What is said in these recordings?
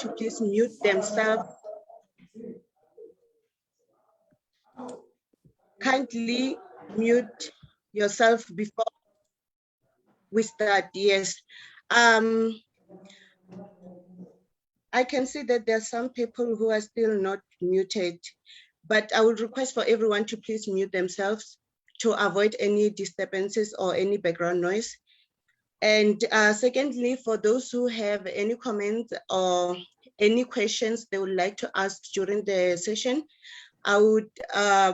to please mute themselves. Kindly mute yourself before we start. Yes. I can see that there are some people who are still not muted, but I would request for everyone to please mute themselves to avoid any disturbances or any background noise. And secondly, for those who have any comments or any questions they would like to ask during the session, I would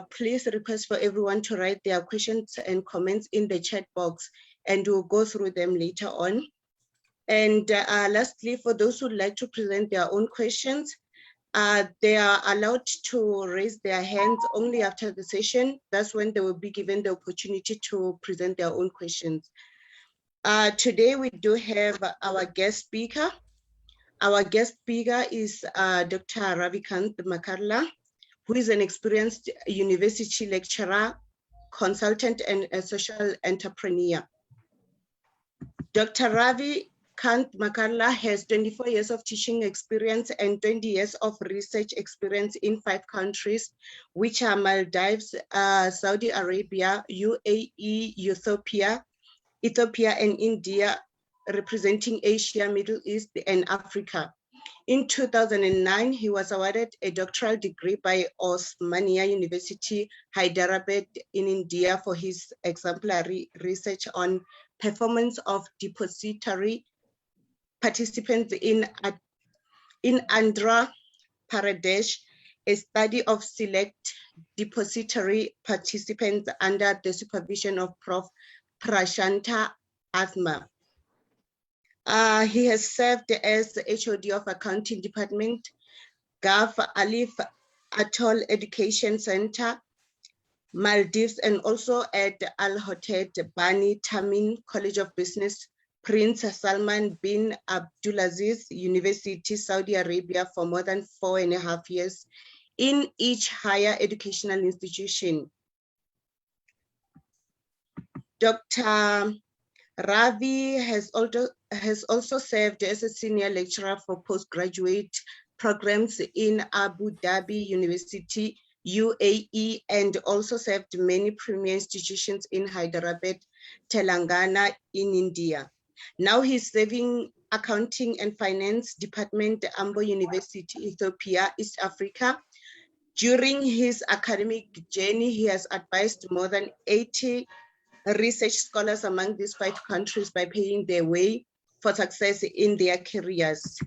please request for everyone to write their questions and comments in the chat box, and we'll go through them later on. And lastly, for those who'd like to present their own questions, they are allowed to raise their hands only after the session. That's when they will be given the opportunity to present their own questions. Today we do have our guest speaker. Our guest speaker is Dr. Ravikant Makarla, who is an experienced university lecturer, consultant, and a social entrepreneur. Dr. Ravikant Makarla has 24 years of teaching experience and 20 years of research experience in 5 countries, which are Maldives, Saudi Arabia, UAE, Ethiopia, and India, representing Asia, Middle East, and Africa. In 2009, he was awarded a doctoral degree by Osmania University, Hyderabad in India for his exemplary research on performance of depository participants in Andhra Pradesh, a study of select depository participants under the supervision of Prof. Prashanta Athma. He has served as the HOD of Accounting Department, Gulf Alif Atoll Education Center, Maldives, and also at Al Hotel Bani Tamim College of Business, Prince Salman bin Abdulaziz University, Saudi Arabia, for more than 4.5 years in each higher educational institution. Dr. Ravi has also served as a senior lecturer for postgraduate programs in Abu Dhabi University, UAE, and also served many premier institutions in Hyderabad, Telangana in India. Now he's serving Accounting and Finance Department, Ambo University, Ethiopia, East Africa. During his academic journey, he has advised more than 80 research scholars among these 5 countries by paving their way for success in their careers.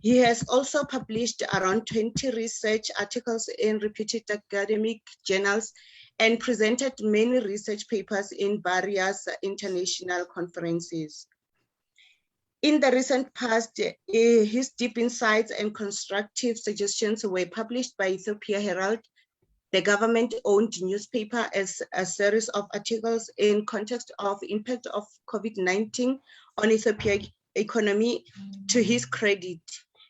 He has also published around 20 research articles in reputed academic journals and presented many research papers in various international conferences. In the recent past, his deep insights and constructive suggestions were published by Ethiopia Herald, the government-owned newspaper, as a series of articles in context of impact of COVID-19 on Ethiopia's economy. To his credit,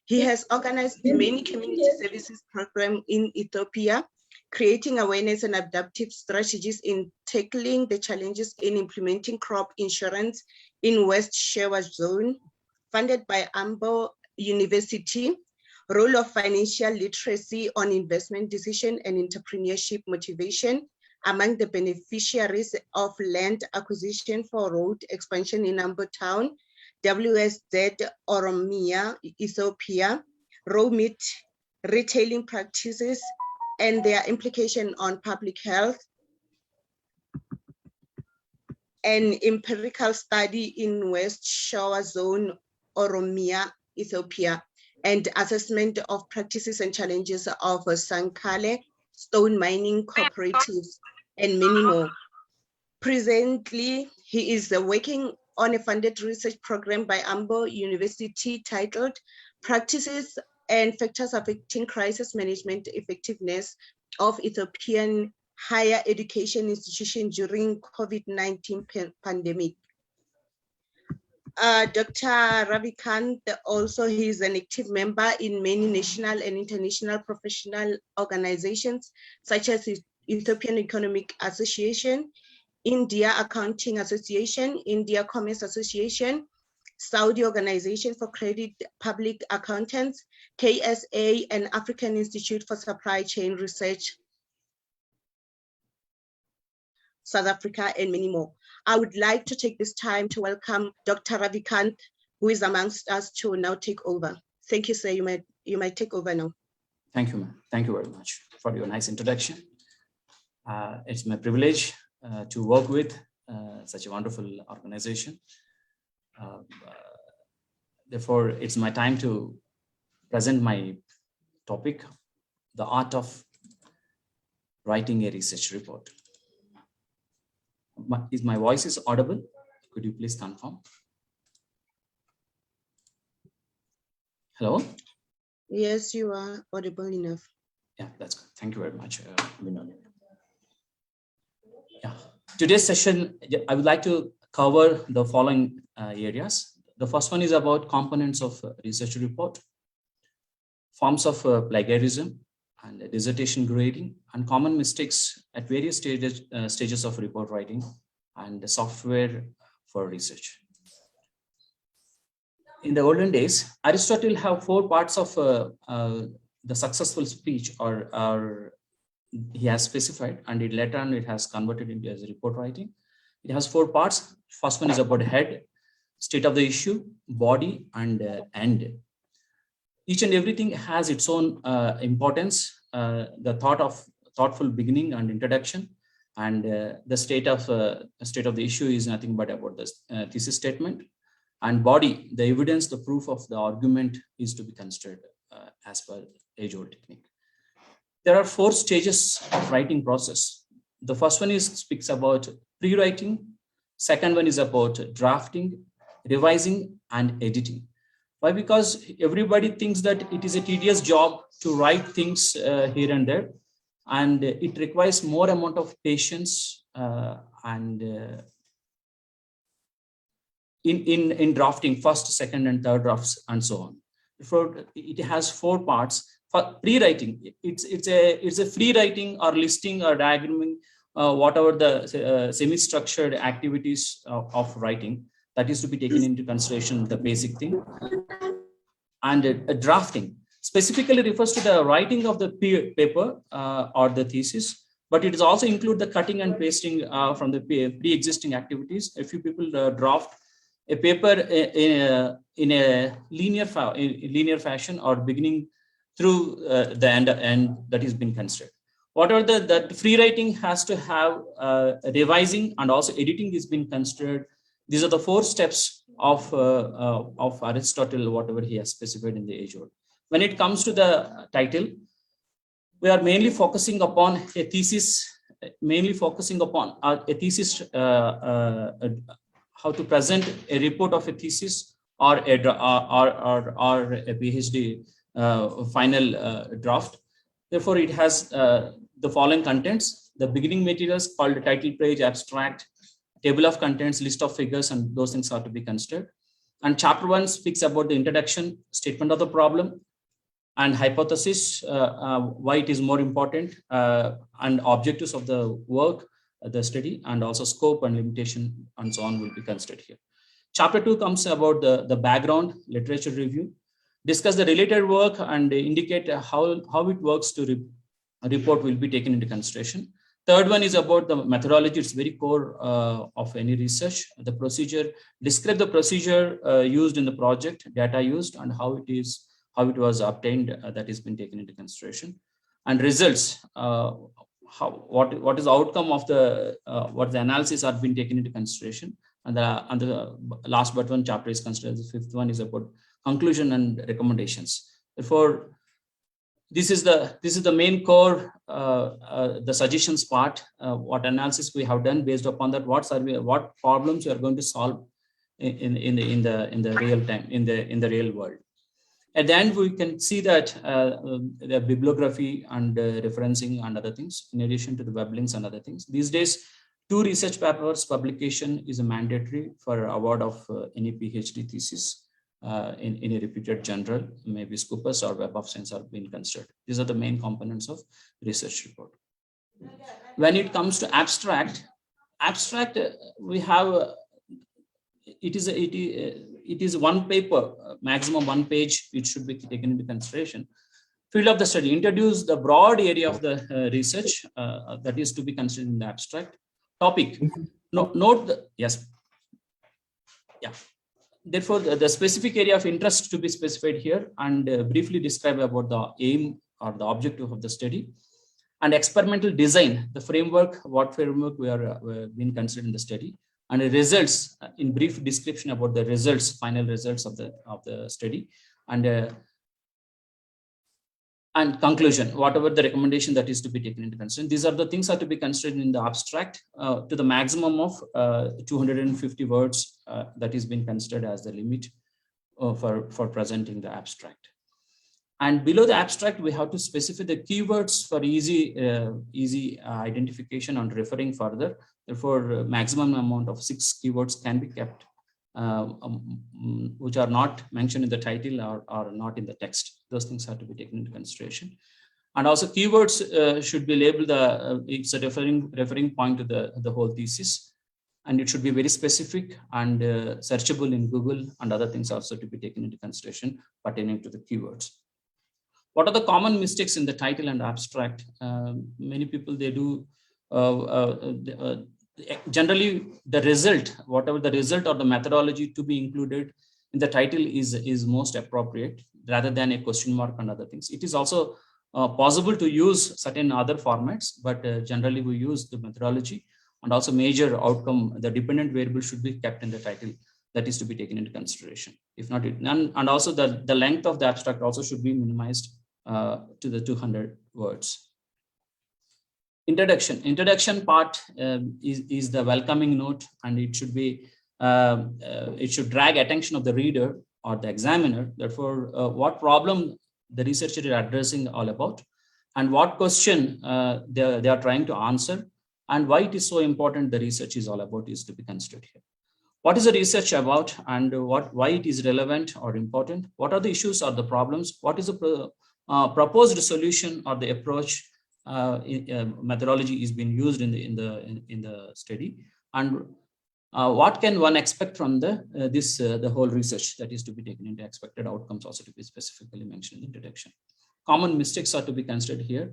he has organized many community services programs in Ethiopia, creating awareness and adaptive strategies in tackling the challenges in implementing crop insurance in West Shewa Zone, funded by Ambo University, role of financial literacy on investment decision and entrepreneurship motivation among the beneficiaries of land acquisition for road expansion in Ambo Town, WSZ Oromia, Ethiopia, raw meat retailing practices and their implication on public health, an empirical study in West Showa Zone, Oromia, Ethiopia, and assessment of practices and challenges of Sankale stone mining cooperatives, and many more. Presently, he is working on a funded research program by Ambo University titled Practices and Factors Affecting Crisis Management Effectiveness of Ethiopian Higher Education Institutions During COVID-19 Pandemic. Dr. Ravikant also he is an active member in many national and international professional organizations such as the Ethiopian Economic Association, India Accounting Association, India Commerce Association, Saudi Organization for Credit Public Accountants, KSA, and African Institute for Supply Chain Research, South Africa, and many more. I would like to take this time to welcome Dr. Ravikant, who is amongst us, to now take over. Thank you, sir. You might take over now. Thank you, ma'am. Thank you very much for your nice introduction. It's my privilege to work with such a wonderful organization. Therefore, it's my time to present my topic, the art of writing a research report. Is my voice is audible? Could you please confirm? Hello? Yes, you are audible enough. Yeah, that's good. Thank you very much, Vinod. Yeah. Today's session, I would like to cover the following areas. The first one is about components of research report, forms of plagiarism and dissertation grading, and common mistakes at various stages of report writing, and the software for research. In the olden days, Aristotle have 4 parts of the successful speech, or he has specified, and later on it has converted into as report writing. It has 4 parts. First one is about head, state of the issue, body, and end. Each and everything has its own importance. The thoughtful beginning and introduction, and the state of the issue is nothing but about the thesis statement. And body, the evidence, the proof of the argument is to be considered as per age-old technique. There are 4 stages of writing process. The first one speaks about pre-writing. Second one is about drafting, revising, and editing. Why? Because everybody thinks that it is a tedious job to write things here and there, and it requires more amount of patience and in drafting, first, second, and third drafts, and so on. Therefore, it has 4 parts. For pre-writing, it's a free writing or listing or diagramming, whatever the semi-structured activities of writing, that is to be taken into consideration, the basic thing. And drafting specifically refers to the writing of the paper or the thesis, but it is also include the cutting and pasting from the pre-existing activities. A few people draft a paper in a linear fashion, or beginning through the end that is being considered. Whatever that free writing has to have revising and also editing is being considered. These are the 4 steps of Aristotle, whatever he has specified in the age-old. When it comes to the title, we are mainly focusing upon a thesis, how to present a report of a thesis or a PhD final draft. Therefore, it has the following contents: the beginning materials called the title page, abstract, table of contents, list of figures, and those things are to be considered. And chapter 1 speaks about the introduction, statement of the problem, and hypothesis, why it is more important, and objectives of the work, the study, and also scope and limitation, and so on will be considered here. Chapter 2 comes about the background, literature review, discuss the related work, and indicate how it works to report will be taken into consideration. Third one is about the methodology. It's very core of any research. The procedure, describe the procedure used in the project, data used, and how it was obtained, that has been taken into consideration. And results, what is the outcome of the what the analysis are being taken into consideration. And the last but one chapter is considered. The 5th one is about conclusion and recommendations. Therefore, this is the main core, the suggestions part. What analysis we have done based upon that, what problems we are going to solve in the real time, in the real world. At the end, we can see that the bibliography and referencing and other things, in addition to the web links and other things. These days, 2 research papers publication is a mandatory for award of any PhD thesis in a reputed journal, maybe Scopus or Web of Science are being considered. These are the main components of research report. When it comes to abstract, we have it it is one paper, maximum one page, it should be taken into consideration. Field of the study, introduce the broad area of the research that is to be considered in the abstract. Topic, note the, yes. Yeah. Therefore, the specific area of interest to be specified here, and briefly describe about the aim or the objective of the study. And experimental design, the framework, what framework we are being considered in the study, and the results, in brief description about the results, final results of the study, and conclusion, whatever the recommendation that is to be taken into consideration. These are the things are to be considered in the abstract to the maximum of 250 words that is being considered as the limit for presenting the abstract. And below the abstract, we have to specify the keywords for easy identification and referring further. Therefore, maximum amount of 6 keywords can be kept, which are not mentioned in the title or not in the text. Those things have to be taken into consideration. And also keywords should be labeled, it's a referring point to the whole thesis. And it should be very specific and searchable in Google, and other things also to be taken into consideration pertaining to the keywords. What are the common mistakes in the title and abstract? Many people, they do, generally the result, whatever the result or the methodology to be included in the title is most appropriate, rather than a question mark and other things. It is also possible to use certain other formats, but generally we use the methodology, and also major outcome, the dependent variable should be kept in the title. That is to be taken into consideration. If not, and also the length of the abstract also should be minimized to the 200 words. Introduction part is the welcoming note, and it should be it should drag attention of the reader or the examiner. Therefore, what problem the researcher is addressing all about, and what question they are trying to answer, and why it is so important the research is all about is to be considered here. What is the research about, and why it is relevant or important? What are the issues or the problems? What is the proposed solution or the approach methodology is being used in the study, and what can one expect from the whole research that is to be taken into expected outcomes also to be specifically mentioned in the introduction. Common mistakes are to be considered here.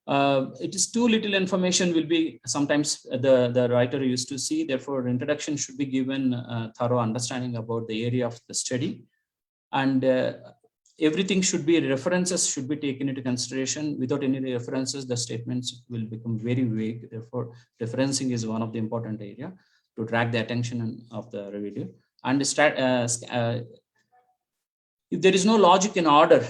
It is too little information will be sometimes the writer used to see. Therefore, introduction should be given thorough understanding about the area of the study, and everything should be, references should be taken into consideration. Without any references, the statements will become very vague. Therefore, referencing is one of the important area to drag the attention of the reader. And if there is no logic in order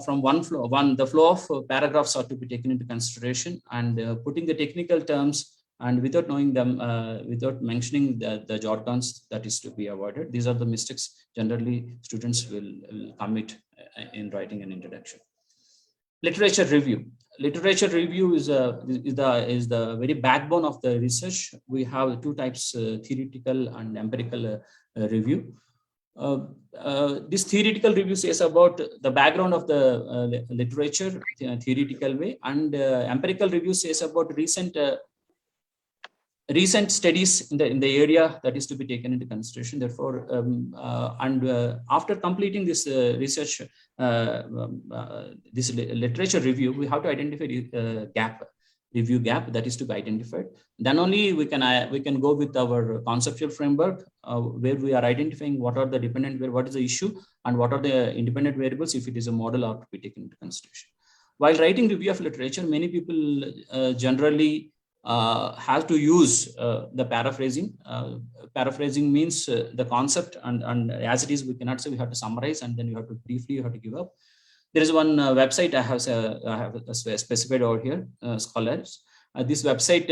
from the flow of paragraphs are to be taken into consideration, and putting the technical terms and without knowing them, without mentioning the jargons, that is to be avoided. These are the mistakes generally students will commit in writing an introduction. Literature review. Literature review is the very backbone of the research. We have two types, theoretical and empirical review. This theoretical review says about the background of the literature in a theoretical way, and empirical review says about recent studies in the area that is to be taken into consideration. Therefore, after completing this research, this literature review, we have to identify review gap that is to be identified. Then only we can go with our conceptual framework where we are identifying what are the dependent, what is the issue, and what are the independent variables if it is a model are to be taken into consideration. While writing review of literature, many people generally have to use the paraphrasing. Paraphrasing means the concept, and as it is, we cannot say we have to summarize and then you have to briefly you have to give up. There is one website I have specified over here, Scholars. This website,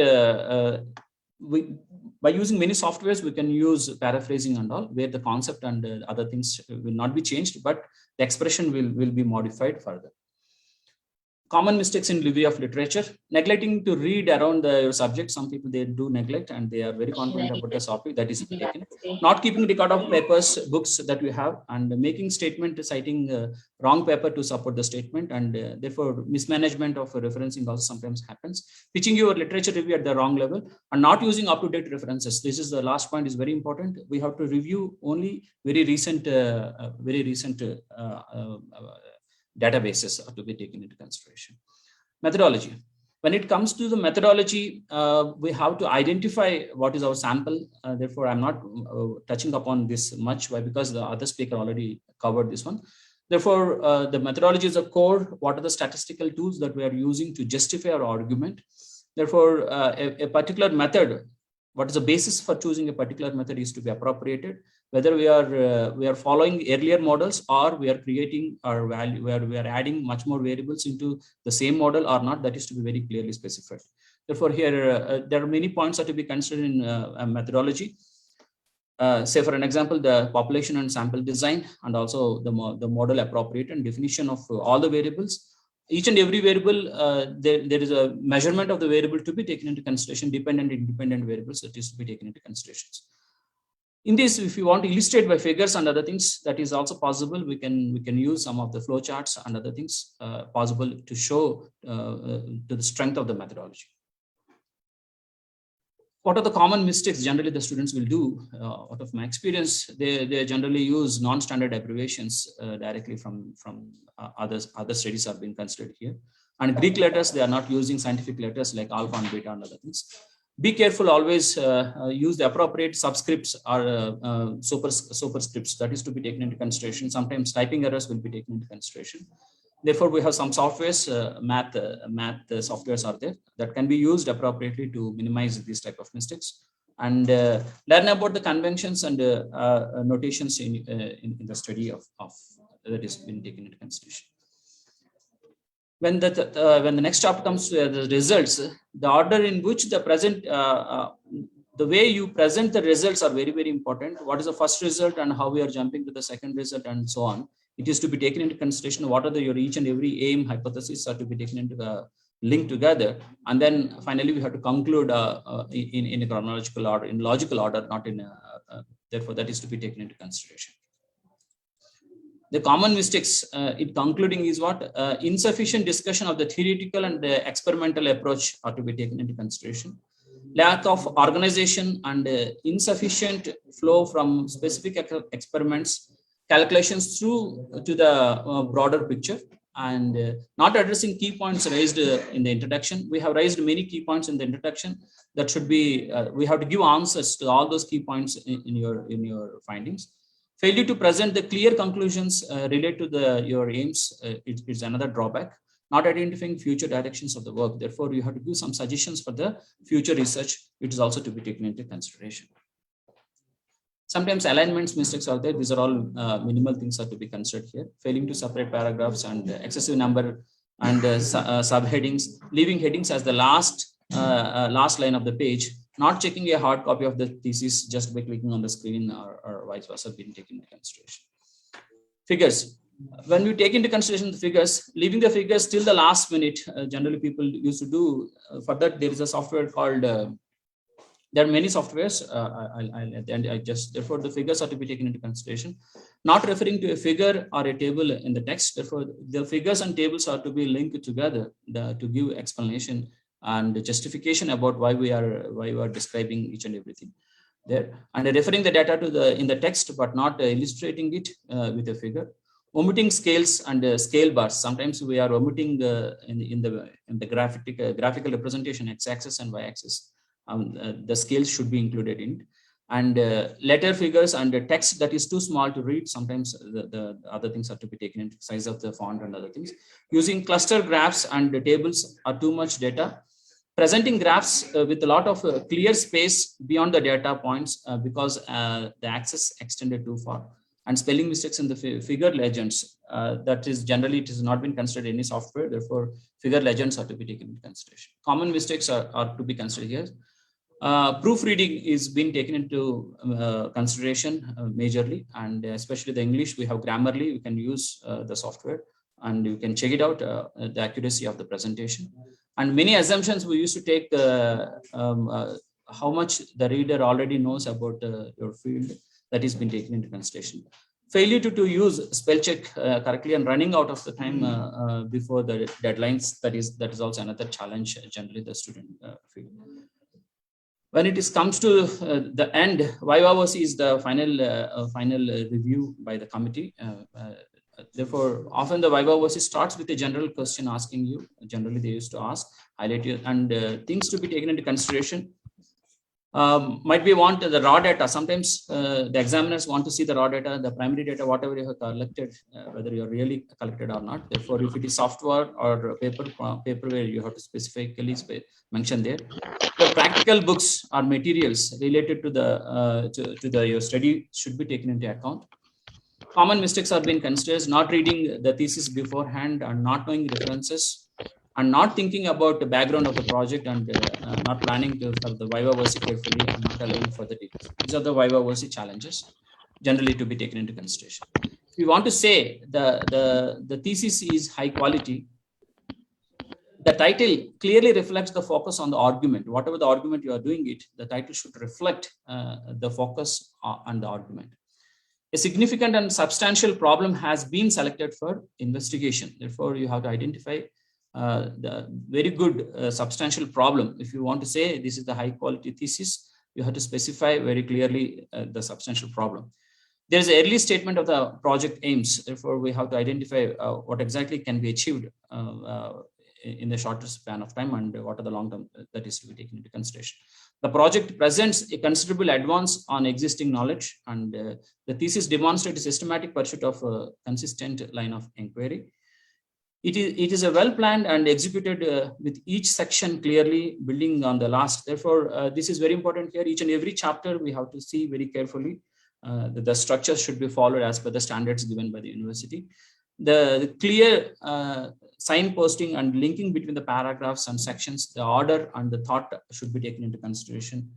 by using many softwares, we can use paraphrasing and all, where the concept and other things will not be changed, but the expression will be modified further. Common mistakes in review of literature: neglecting to read around your subject. Some people, they do neglect and they are very confident about the topic that is taken. Not keeping record of papers, books that we have, and making statement citing wrong paper to support the statement, and therefore mismanagement of referencing also sometimes happens. Pitching your literature review at the wrong level and not using up-to-date references. This is the last point, is very important. We have to review only very recent databases are to be taken into consideration. Methodology. When it comes to the methodology, we have to identify what is our sample. Therefore, I'm not touching upon this much. Why? Because the other speaker already covered this one. Therefore, the methodology is a core. What are the statistical tools that we are using to justify our argument? Therefore, a particular method, what is the basis for choosing a particular method, is to be appropriated. Whether we are following earlier models, or we are creating our value, where we are adding much more variables into the same model or not, that is to be very clearly specified. Therefore, here there are many points that to be considered in a methodology. Say for an example, the population and sample design, and also the model appropriate and definition of all the variables. Each and every variable, there is a measurement of the variable to be taken into consideration. Dependent and independent variables that is to be taken into considerations. In this, if you want to illustrate by figures and other things, that is also possible. We can use some of the flow charts and other things possible to show the strength of the methodology. What are the common mistakes generally the students will do? Out of my experience, they generally use non-standard abbreviations directly from other studies are being considered here. And Greek letters, they are not using scientific letters like alpha and beta and other things. Be careful, always use the appropriate subscripts or superscripts that is to be taken into consideration. Sometimes typing errors will be taken into consideration. Therefore, we have some softwares, math softwares are there that can be used appropriately to minimize these type of mistakes, and learn about the conventions and notations in the study of that is been taken into consideration. When the next chapter comes to the results, the order in which the way you present the results are very, very important. What is the first result and how we are jumping to the second result and so on. It is to be taken into consideration. What are your each and every aim hypothesis are to be taken into the link together. And then finally, we have to conclude in a chronological order, in logical order, not in therefore that is to be taken into consideration. The common mistakes in concluding is what? Insufficient discussion of the theoretical and the experimental approach are to be taken into consideration. Lack of organization and insufficient flow from specific experiments, calculations through to the broader picture, and not addressing key points raised in the introduction. We have raised many key points in the introduction that should be, we have to give answers to all those key points in your findings. Failure to present the clear conclusions related to your aims is another drawback. Not identifying future directions of the work. Therefore, you have to give some suggestions for the future research. It is also to be taken into consideration. Sometimes alignments mistakes are there. These are all minimal things are to be considered here. Failing to separate paragraphs and excessive number and subheadings, leaving headings as the last line of the page. Not checking a hard copy of the thesis just by clicking on the screen or vice versa being taken into consideration. Figures. When we take into consideration the figures, leaving the figures till the last minute, generally people used to do. For that, there is a software called, there are many softwares, therefore the figures are to be taken into consideration. Not referring to a figure or a table in the text, therefore the figures and tables are to be linked together to give explanation and justification about why we are describing each and everything there, and referring the data to in the text, but not illustrating it with a figure. Omitting scales and scale bars. Sometimes we are omitting in the graphical representation x-axis and y-axis. The scales should be included in it. And letter figures and text that is too small to read. Sometimes the other things have to be taken into size of the font and other things. Using cluster graphs and the tables are too much data. Presenting graphs with a lot of clear space beyond the data points because the axis extended too far. And spelling mistakes in the figure legends, that is generally it has not been considered in any software. Therefore, figure legends are to be taken into consideration. Common mistakes are to be considered here. Proofreading is being taken into consideration majorly, and especially the English. We have Grammarly. We can use the software. and you can check it out, the accuracy of the presentation. And many assumptions we used to take how much the reader already knows about your field, that is been taken into consideration. Failure to use spell check correctly and running out of the time before the deadlines, that is also another challenge generally the student feel. When it comes to the end, Viva voce is the final review by the committee. Therefore, often the Viva voce starts with a general question asking you. Generally, they used to ask, highlight you, and things to be taken into consideration. Might be want the raw data. Sometimes the examiners want to see the raw data, the primary data, whatever you have collected, whether you're really collected or not. Therefore, if it is software or paper where you have to specifically mention there. The practical books or materials related to the your study should be taken into account. Common mistakes are being considered: not reading the thesis beforehand and not knowing references, and not thinking about the background of the project, and not planning for the Viva voce carefully and not allowing for the details. These are the Viva voce challenges generally to be taken into consideration. If you want to say the thesis is high quality, the title clearly reflects the focus on the argument. Whatever the argument you are doing it, the title should reflect the focus on the argument. A significant and substantial problem has been selected for investigation. Therefore, you have to identify the very good substantial problem. If you want to say this is the high quality thesis, you have to specify very clearly the substantial problem. There is an early statement of the project aims. Therefore, we have to identify what exactly can be achieved in the shortest span of time, and what are the long term that is to be taken into consideration. The project presents a considerable advance on existing knowledge, and the thesis demonstrates a systematic pursuit of a consistent line of inquiry. It is a well-planned and executed with each section clearly building on the last. Therefore, this is very important here. Each and every chapter we have to see very carefully that the structure should be followed as per the standards given by the university. The clear signposting and linking between the paragraphs and sections, the order and the thought should be taken into consideration.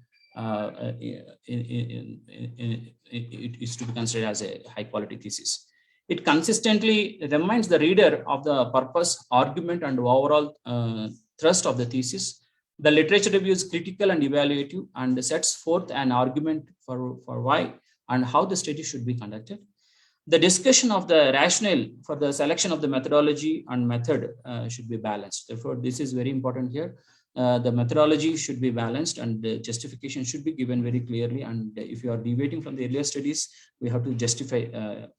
It is to be considered as a high quality thesis. It consistently reminds the reader of the purpose, argument, and overall thrust of the thesis. The literature review is critical and evaluative and sets forth an argument for why and how the study should be conducted. The discussion of the rationale for the selection of the methodology and method should be balanced. Therefore, this is very important here. The methodology should be balanced and the justification should be given very clearly. And if you are deviating from the earlier studies, we have to justify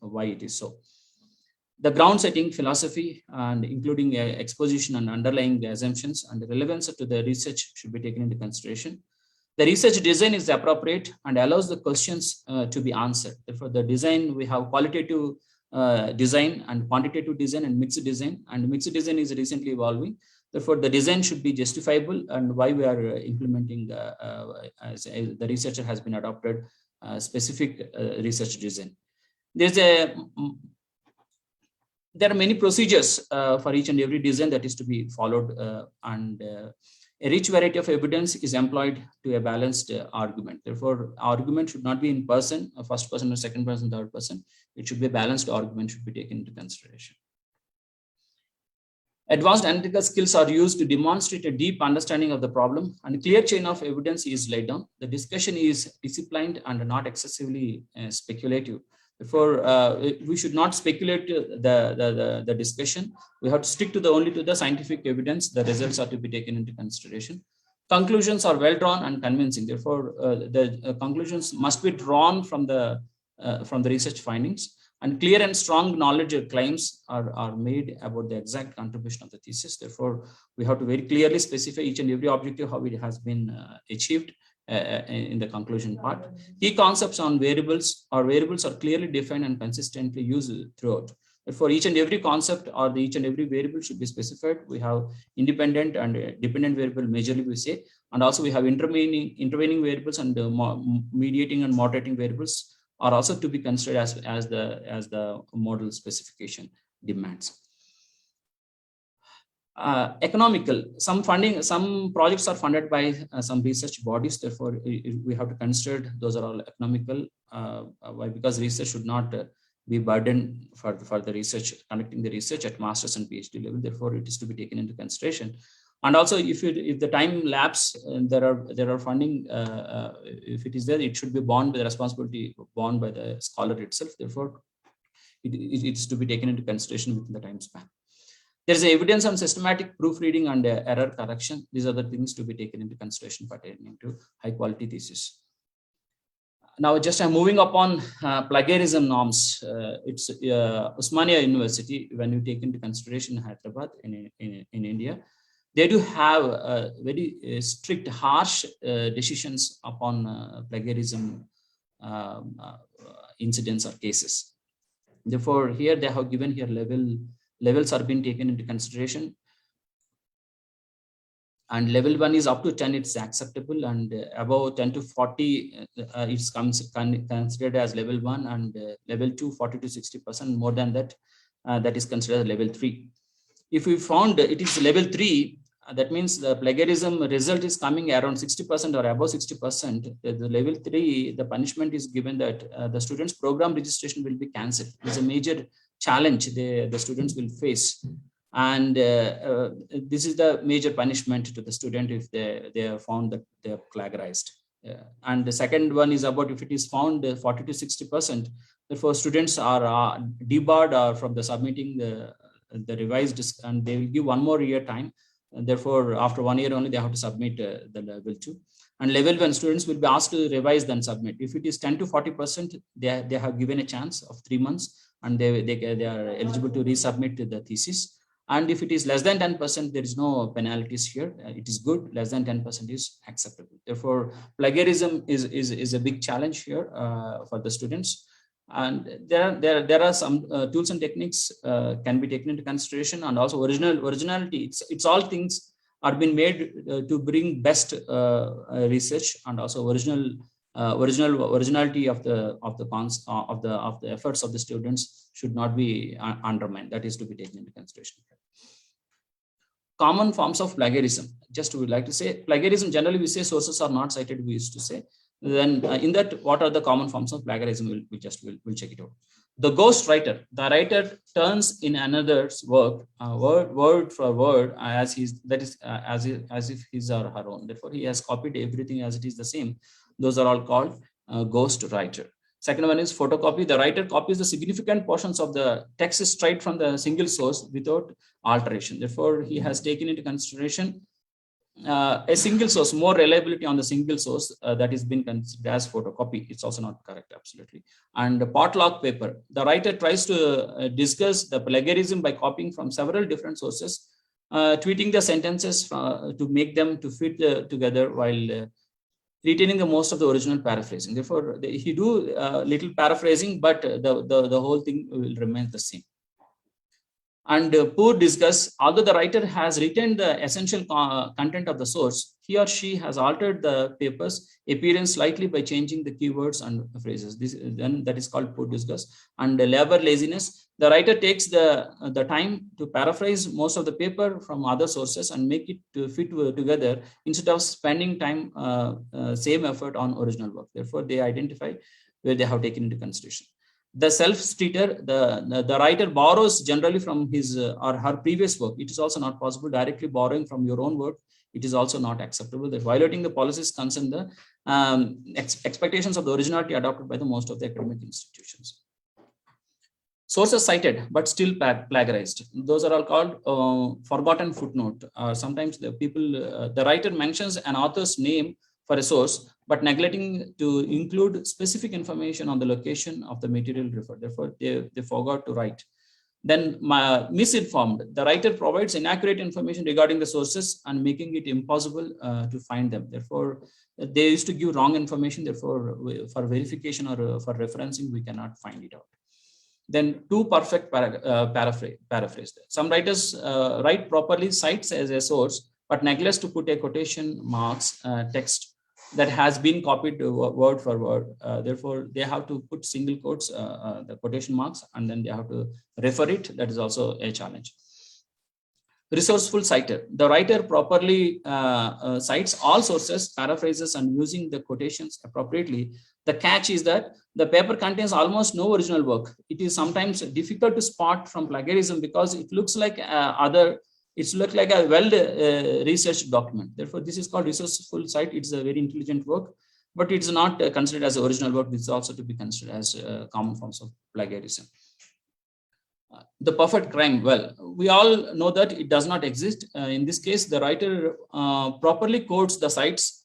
why it is so. The ground setting philosophy and including exposition and underlying the assumptions and the relevance to the research should be taken into consideration. The research design is appropriate and allows the questions to be answered. Therefore, the design, we have qualitative design and quantitative design and mixed design, and mixed design is recently evolving. Therefore, the design should be justifiable and why we are implementing as the researcher has been adopted specific research design. There are many procedures for each and every design that is to be followed, and a rich variety of evidence is employed to a balanced argument. Therefore, argument should not be in person, a first person or second person, third person. It should be a balanced argument should be taken into consideration. Advanced analytical skills are used to demonstrate a deep understanding of the problem, and a clear chain of evidence is laid down. The discussion is disciplined and not excessively speculative. Therefore, we should not speculate the discussion. We have to stick to only to the scientific evidence. The results are to be taken into consideration. Conclusions are well drawn and convincing. Therefore, the conclusions must be drawn from the research findings, and clear and strong knowledge claims are made about the exact contribution of the thesis. Therefore, we have to very clearly specify each and every objective, how it has been achieved in the conclusion part. Key concepts on variables are clearly defined and consistently used throughout. For each and every concept or each and every variable should be specified. We have independent and dependent variable majorly we say, and also we have intervening variables and mediating and moderating variables are also to be considered as the model specification demands. Economical, some projects are funded by some research bodies. Therefore, we have to consider those are all economical. Why? Because research should not be burdened for the research, conducting the research at master's and PhD level. Therefore, it is to be taken into consideration. And also, if the time lapse, there are funding, if it is there, it should be borne by the responsibility borne by the scholar itself. Therefore, it is to be taken into consideration within the time span. There is evidence on systematic proofreading and error correction. These are the things to be taken into consideration pertaining to high quality thesis. Now, just I'm moving upon plagiarism norms. It's Osmania University, when you take into consideration Hyderabad in India, they do have very strict, harsh decisions upon plagiarism incidents or cases. Therefore, here they have given here levels are being taken into consideration. And level 1 is up to 10, it's acceptable, and above 10 to 40, it's considered as level 1, and level 2, 40 to 60%. More than that, that is considered level 3. If we found it is level 3, that means the plagiarism result is coming around 60% or above 60%. The level 3, the punishment is given that the students' program registration will be cancelled. It's a major challenge the students will face. And this is the major punishment to the student if they are found that they are plagiarized. And the second one is about if it is found 40 to 60%, therefore students are debarred from the submitting the revised, and they will give 1 more year time. And therefore, after 1 year only, they have to submit the level 2. And level 1 students will be asked to revise then submit. If it is 10 to 40%, they have given a chance of 3 months, and they are eligible to resubmit the thesis. And if it is less than 10%, there is no penalties here. It is good. Less than 10% is acceptable. Therefore, plagiarism is a big challenge here for the students. And there are some tools and techniques can be taken into consideration, and also originality. It's all things are being made to bring best research, and also originality of the efforts of the students should not be undermined. That is to be taken into consideration. Common forms of plagiarism. Just would like to say plagiarism. Generally, we say sources are not cited. We used to say. Then in that, what are the common forms of plagiarism? We'll check it out. The ghost writer. The writer turns in another's work, word for word, as if his or her own. Therefore, he has copied everything as it is the same. Those are all called ghost writer. Second one is photocopy. The writer copies the significant portions of the text straight from the single source without alteration. Therefore, he has taken into consideration a single source, more reliability on the single source that is been considered as photocopy. It's also not correct, absolutely. And potluck paper. The writer tries to discuss the plagiarism by copying from several different sources, tweaking the sentences to make them to fit together while retaining the most of the original paraphrasing. Therefore, he do little paraphrasing, but the whole thing will remain the same. And poor discuss. Although the writer has retained the essential content of the source, he or she has altered the paper's appearance slightly by changing the keywords and phrases. Then that is called poor discuss. And labor laziness. The writer takes the time to paraphrase most of the paper from other sources and make it to fit together instead of spending time, same effort on original work. Therefore, they identify where they have taken into consideration. The self-streeter, the writer borrows generally from his or her previous work. It is also not possible. Directly borrowing from your own work, it is also not acceptable. That violating the policies concern the expectations of the originality adopted by the most of the academic institutions. Sources cited but still plagiarized. Those are all called forgotten footnote. Sometimes the writer mentions an author's name for a source, but neglecting to include specific information on the location of the material referred. Therefore, they forgot to write. Then misinformed. The writer provides inaccurate information regarding the sources and making it impossible to find them. Therefore, they used to give wrong information. Therefore, for verification or for referencing, we cannot find it out. Then too perfect paraphrase. Some writers write properly, cites as a source, but neglects to put a quotation marks text that has been copied word for word. Therefore, they have to put single quotes, the quotation marks, and then they have to refer it. That is also a challenge. Resourceful citer. The writer properly cites all sources, paraphrases, and using the quotations appropriately, The catch is that the paper contains almost no original work. It is sometimes difficult to spot from plagiarism because it looks like it's look like a well researched document. Therefore, this is called resourceful site. It's a very intelligent work, but it's not considered as original work. This is also to be considered as common forms of plagiarism. The perfect crime, well, we all know that it does not exist. In this case, the writer properly quotes the sites,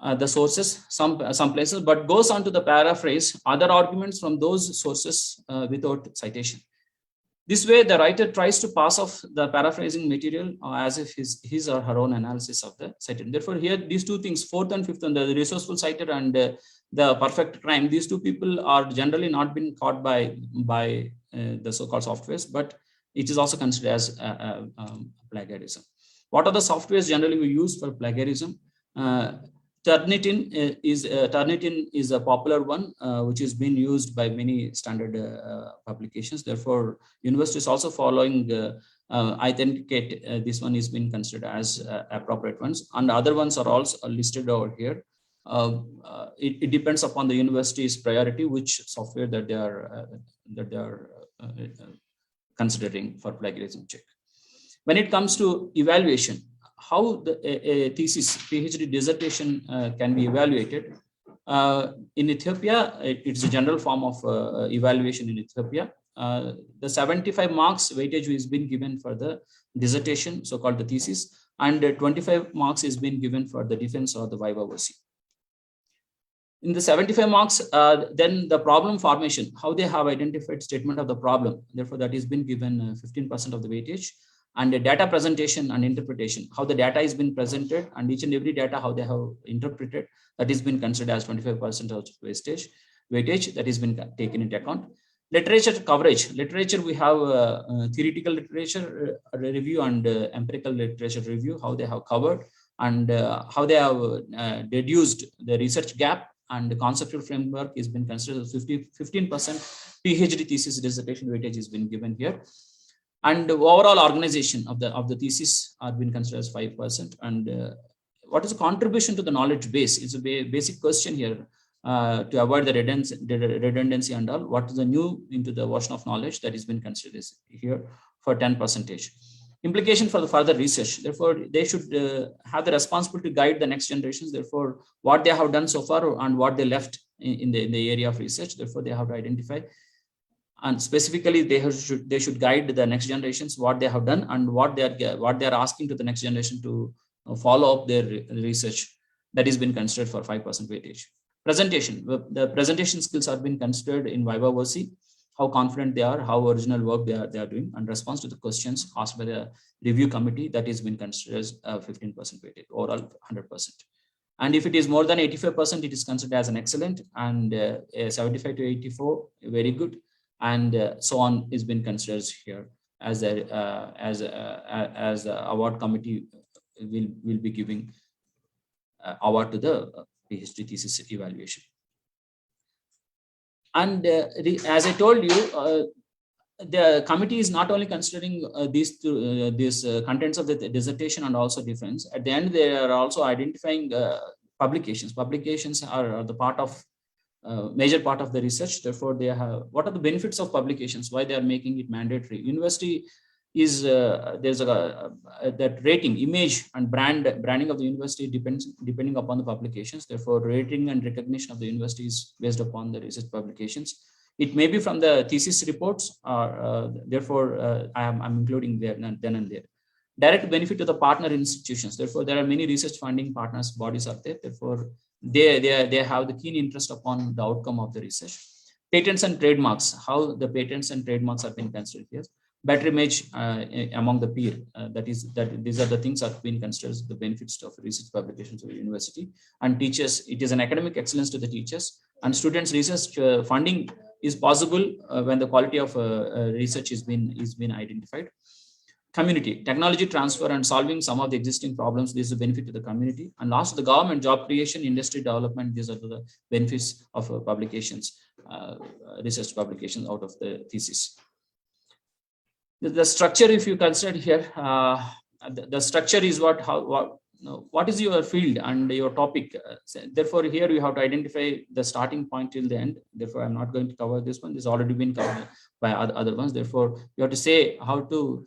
the sources, some places, but goes on to the paraphrase other arguments from those sources without citation. This way, the writer tries to pass off the paraphrasing material as if his or her own analysis of the cited. Therefore, here these two things, fourth and fifth one, the resourceful citer and the perfect crime, these two people are generally not been caught by the so-called softwares, but it is also considered as plagiarism. What are the softwares generally we use for plagiarism? Turnitin is a popular one, which is being used by many standard publications. Therefore, universities also following Authenticate. This one is being considered as appropriate ones, and other ones are also listed over here. It depends upon the university's priority, which software that they are considering for plagiarism check. When it comes to evaluation, how a thesis, PhD dissertation can be evaluated. In Ethiopia, it's a general form of evaluation in Ethiopia. The 75 marks weightage is been given for the dissertation, so-called the thesis, and 25 marks is been given for the defense or the viva voce. In the 75 marks, then the problem formation, how they have identified statement of the problem. Therefore, that is been given 15% of the weightage. And the data presentation and interpretation, how the data is been presented and each and every data, how they have interpreted, that is been considered as 25% of weightage that has been taken into account. Literature coverage, literature we have theoretical literature review and empirical literature review, how they have covered and how they have deduced the research gap, and the conceptual framework has been considered as 15% PhD thesis dissertation weightage has been given here. And the overall organization of the thesis are been considered as 5%. And what is the contribution to the knowledge base? It's a basic question here to avoid the redundancy and all. What is the new into the ocean of knowledge that has been considered here for 10%. Implication for the further research. Therefore, they should have the responsibility to guide the next generations. Therefore, what they have done so far and what they left in the area of research. Therefore, they have to identify. And specifically, they should guide the next generations what they have done and what they are asking to the next generation to follow up their research. That has been considered for 5% weightage. Presentation. The presentation skills have been considered in viva voce, how confident they are, how original work they are doing, and response to the questions asked by the review committee, that has been considered as 15% weightage, overall 100%. And if it is more than 85%, it is considered as an excellent, and 75 to 84, very good. And so on is been considered here as the award committee will be giving award to the PhD thesis evaluation. And as I told you, the committee is not only considering these contents of the dissertation and also defense. At the end, they are also identifying publications. Publications are the part of major part of the research. Therefore, they have what are the benefits of publications, why they are making it mandatory. University is there's that rating, image and branding of the university depending upon the publications. Therefore, rating and recognition of the university is based upon the research publications. It may be from the thesis reports, or therefore I'm including there then and there. Direct benefit to the partner institutions. Therefore, there are many research funding partners bodies are there. Therefore, they have the keen interest upon the outcome of the research. Patents and trademarks, how the patents and trademarks have been considered here. Better image among the peer, these are the things that have been considered as the benefits of research publications of the university. And teachers, it is an academic excellence to the teachers, and students research funding is possible when the quality of research is been identified. Community, technology transfer and solving some of the existing problems. This is a benefit to the community. And last, the government, job creation, industry development. These are the benefits of publications, research publications out of the thesis. The structure, if you consider here, the structure is what what is your field and your topic. Therefore, here you have to identify the starting point till the end. Therefore, I'm not going to cover this one. This has already been covered by other ones. Therefore, you have to say how to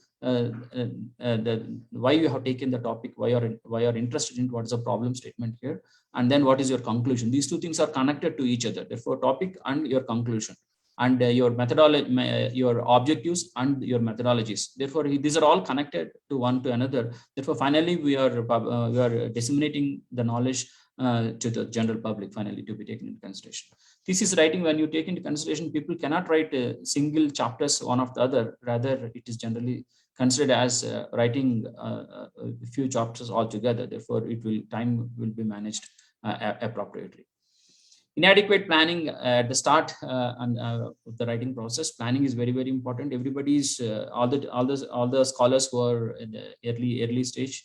why you have taken the topic, why you're interested in, what is the problem statement here, and then what is your conclusion. These two things are connected to each other. Therefore, topic and your conclusion, and your methodology, your objectives and your methodologies. Therefore, these are all connected to one to another. Therefore, finally, we are disseminating the knowledge to the general public, finally, to be taken into consideration. Thesis writing, when you take into consideration, people cannot write single chapters one after the other. Rather, it is generally considered as writing a few chapters altogether. Therefore, time will be managed appropriately. Inadequate planning at the start of the writing process. Planning is very, very important. Everybody's all the scholars who are in the early stage,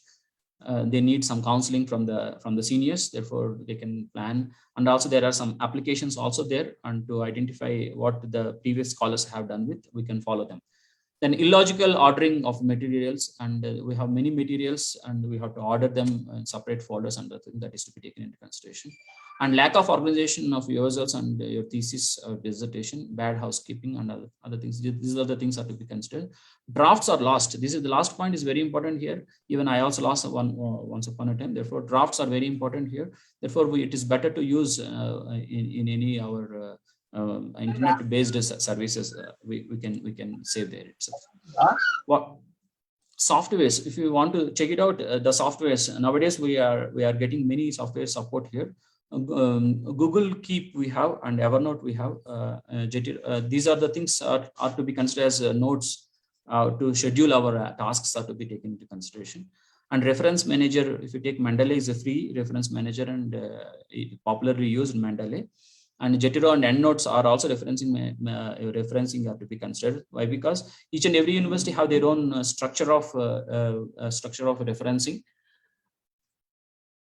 they need some counseling from the seniors. Therefore, they can plan. And also there are some applications also there, and to identify what the previous scholars have done with, we can follow them. Then illogical ordering of materials, and we have many materials and we have to order them in separate folders, and that is to be taken into consideration. And lack of organization of yourselves and your thesis or dissertation, bad housekeeping and other things. These are the things that are to be considered. Drafts are lost. This is the last point, is very important here. Even I also lost one once upon a time. Therefore, drafts are very important here. Therefore, it is better to use in any our internet-based services. We can save there itself. What softwares? If you want to check it out, the softwares nowadays we are getting many software support here. Google Keep we have, and Evernote we have. These are the things are to be considered as notes to schedule our tasks, are to be taken into consideration. And reference manager, if you take Mendeley, is a free reference manager and popularly used Mendeley. And Jotiro and EndNotes are also referencing are to be considered. Why? Because each and every university have their own structure of referencing.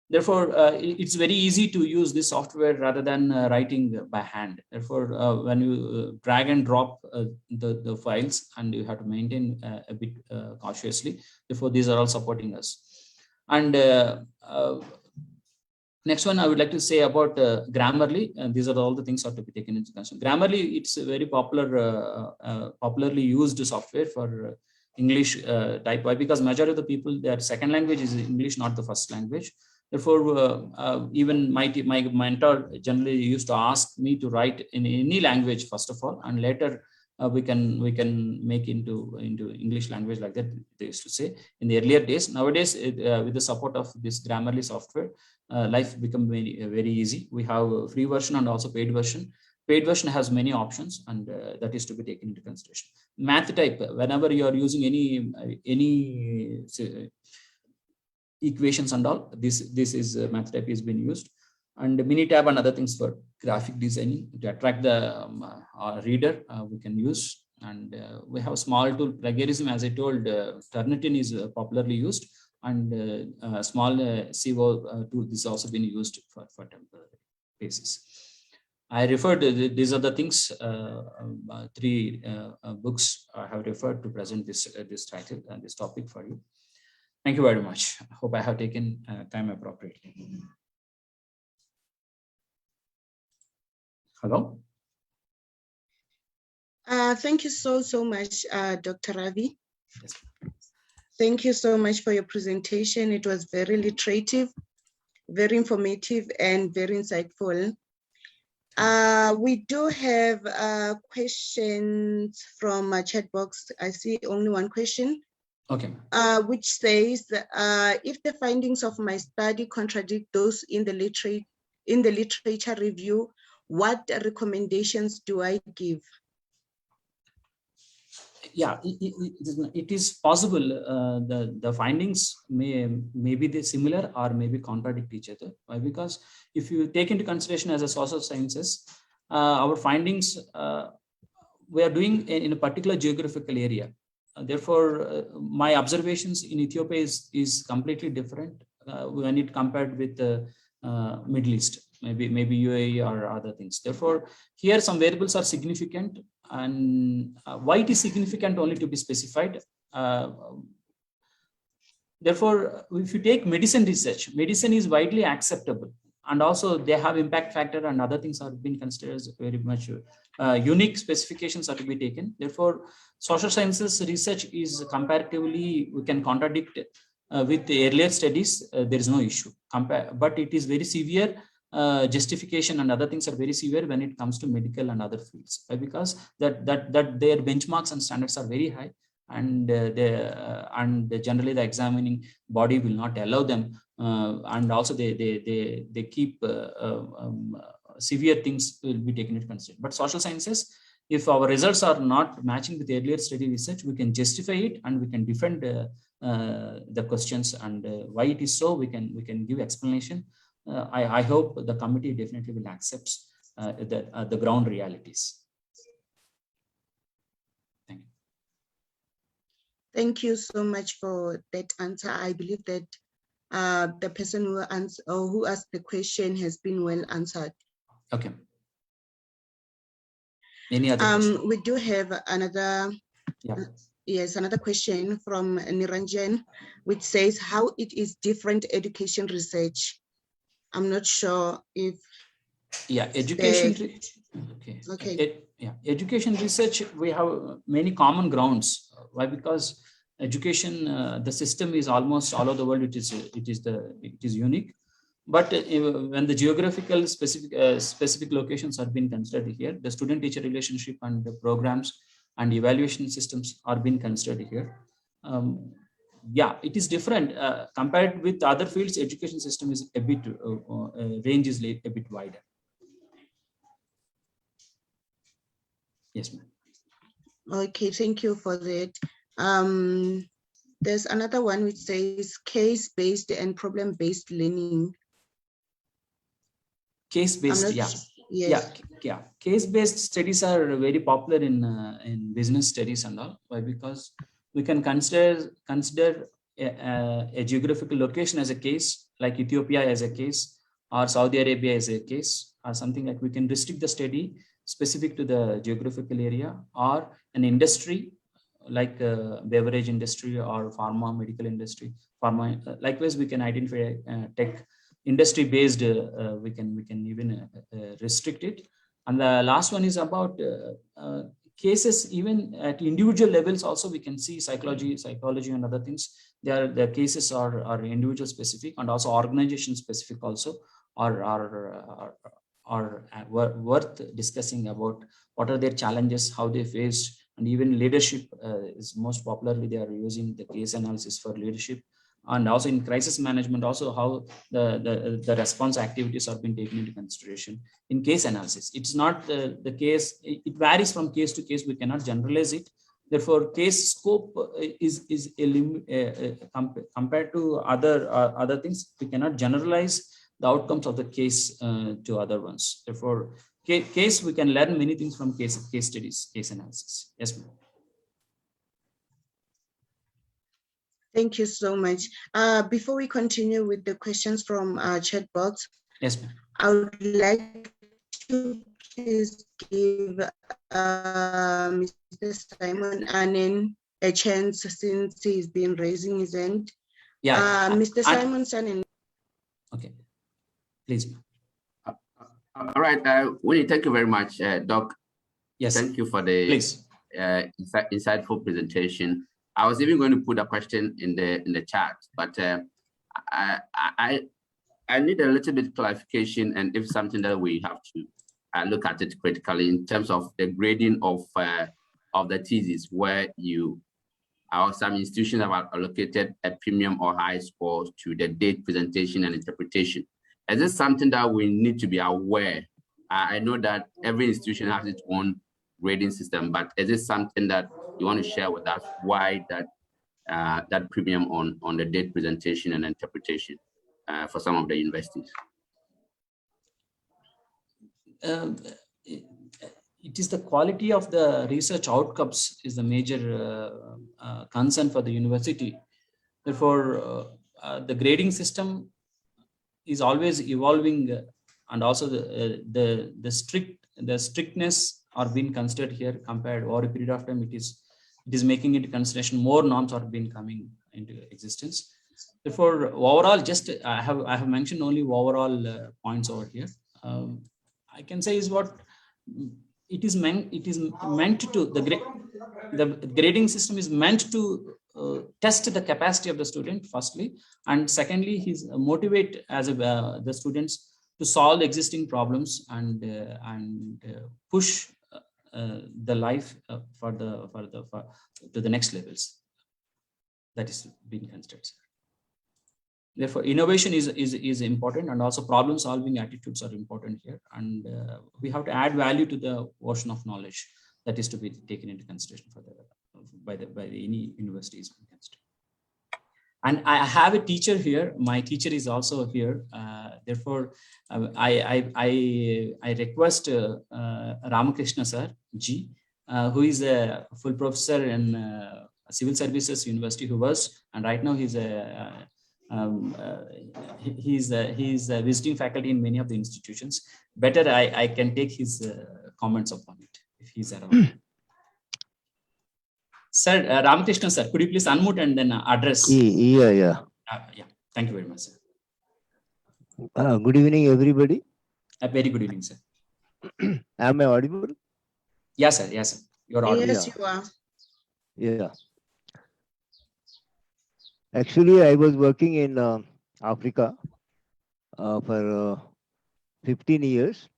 Therefore, it's very easy to use this software rather than writing by hand. Therefore, when you drag and drop the files, and you have to maintain a bit cautiously. Therefore, these are all supporting us. And next one, I would like to say about Grammarly. These are all the things that are to be taken into consideration. Grammarly, it's a very popularly used software for English type. Why? Because majority of the people, their second language is English, not the first language. Therefore, even my mentor generally used to ask me to write in any language first of all, and later we can make into English language, like that they used to say in the earlier days. Nowadays, with the support of this Grammarly software, life become very easy. We have a free version and also paid version. Paid version has many options, and that is to be taken into consideration. Math type, whenever you are using any equations and all, this is math type is being used. And Minitab and other things for graphic designing to attract the reader, we can use. And we have small tool plagiarism, as I told, Turnitin is popularly used, and small CO tool is also been used for temporary basis. I referred to these are the things, 3 books I have referred to present this title and this topic for you. Thank you very much. I hope I have taken time appropriately. Hello. Thank you so much, Dr. Ravi. Yes. Thank you so much for your presentation. It was very literative, very informative, and very insightful. We do have questions from a chat box. I see only one question. Okay. Which says, if the findings of my study contradict those in the literature review, what recommendations do I give? Yeah, it is possible the findings may be similar or maybe contradict each other. Why? Because if you take into consideration as a social sciences, our findings we are doing in a particular geographical area. Therefore, my observations in Ethiopia is completely different when it compared with the Middle East, maybe UAE or other things. Therefore, here some variables are significant, and why it is significant only to be specified. Therefore, if you take medicine research, medicine is widely acceptable, and also they have impact factor and other things are being considered as very much unique specifications are to be taken. Therefore, social sciences research is comparatively, we can contradict with the earlier studies, there is no issue. But it is very severe. Justification and other things are very severe when it comes to medical and other fields, because that their benchmarks and standards are very high, and generally the examining body will not allow them, and also they keep severe things will be taken into consideration. But social sciences, if our results are not matching with earlier study research, we can justify it and we can defend the questions, and why it is so, we can give explanation. I hope the committee definitely will accept the ground realities. Thank you. Thank you so much for that answer. I believe that the person who asked the question has been well answered. Okay. Any other question? We do have another. Yeah. Yes, another question from Niranjan, which says how it is different education research. I'm not sure if. Yeah, education. Okay. Yeah, education research, we have many common grounds. Why? Because education, the system is almost all over the world. It is unique. But when the geographical specific locations are being considered here, the student-teacher relationship and the programs and evaluation systems are being considered here. Yeah, it is different compared with other fields. Education system is a bit range is a bit wider. Yes, ma'am. Okay, thank you for that. There's another one which says case-based and problem-based learning. Case-based, yeah. Yes. Yeah. Case-based studies are very popular in business studies and all. Why? Because we can consider a geographical location as a case, like Ethiopia as a case, or Saudi Arabia as a case, or something like we can restrict the study specific to the geographical area, or an industry like beverage industry or pharma, medical industry, pharma. Likewise, we can identify tech industry based. We can even restrict it. And the last one is about cases, even at individual levels. Also, we can see psychology and other things. The cases are individual specific and also organization specific. Also, are worth discussing about what are their challenges, how they faced, and even leadership is most popularly they are using the case analysis for leadership, and also in crisis management, also how the response activities are being taken into consideration in case analysis. It's not the case; it varies from case to case. We cannot generalize it. Therefore, case scope is a limit compared to other things. We cannot generalize the outcomes of the case to other ones. Therefore, case we can learn many things from case studies, case analysis. Yes, ma'am. Thank you so much. Before we continue with the questions from chat box, yes, ma'am, I would like to please give Mr. Simon Anen a chance since he's been raising his hand. Yeah, Mr. Simon Anen. Okay, please. All right, Winnie, thank you very much, Doc. Yes, thank you for the insightful presentation. I was even going to put a question in the chat, but I need a little bit clarification, and if something that we have to look at it critically in terms of the grading of the thesis, where some institutions have allocated a premium or high scores to the date, presentation, and interpretation. Is this something that we need to be aware? I know that every institution has its own grading system, but is this something that you want to share with us, why that premium on the date, presentation, and interpretation for some of the universities? It is the quality of the research outcomes is the major concern for the university. Therefore, the grading system is always evolving, and also the strictness are being considered here compared over a period of time. It is making into consideration more norms are being coming into existence. Therefore, overall, just I have mentioned only overall points over here. I can say is what it is meant to the grading system is meant to test the capacity of the student firstly, and secondly, he's motivate as the students to solve existing problems and push the life to the next levels. That is being considered. Therefore, innovation is important, and also problem solving attitudes are important here. And we have to add value to the ocean of knowledge that is to be taken into consideration for by any universities. And I have a teacher here. My teacher is also here. Therefore, I request Ramakrishna sir G, who is a full professor in Civil Services University, who was, and right now he's a he's a visiting faculty in many of the institutions. Better I can take his comments upon it if he's around. Sir, Ramakrishna sir, could you please unmute and then address? Yeah. Yeah. Thank you very much, sir. Good evening, everybody. A very good evening, sir. Am I audible? Yes, sir. Yes, sir. You're audible. Yes, you are. Yeah. Actually, I was working in Africa for 15 years.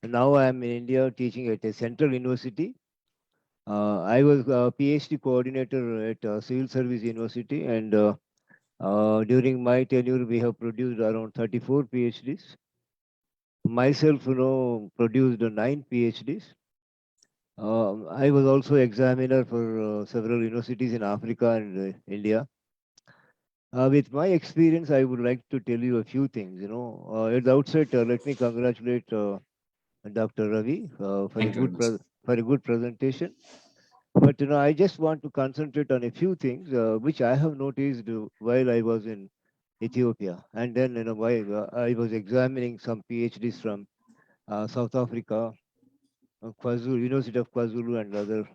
Now I am in India teaching at a central university. I was a PhD coordinator at Civil Service University, and during my tenure, we have produced around 34 PhDs. Myself, produced 9 PhDs. I was also examiner for several universities in Africa and India. With my experience, I would like to tell you a few things. At the outset, let me congratulate Dr. Ravi for a good presentation. But I just want to concentrate on a few things which I have noticed while I was in Ethiopia, and then while I was examining some PhDs from South Africa, KwaZulu, University of KwaZulu, and other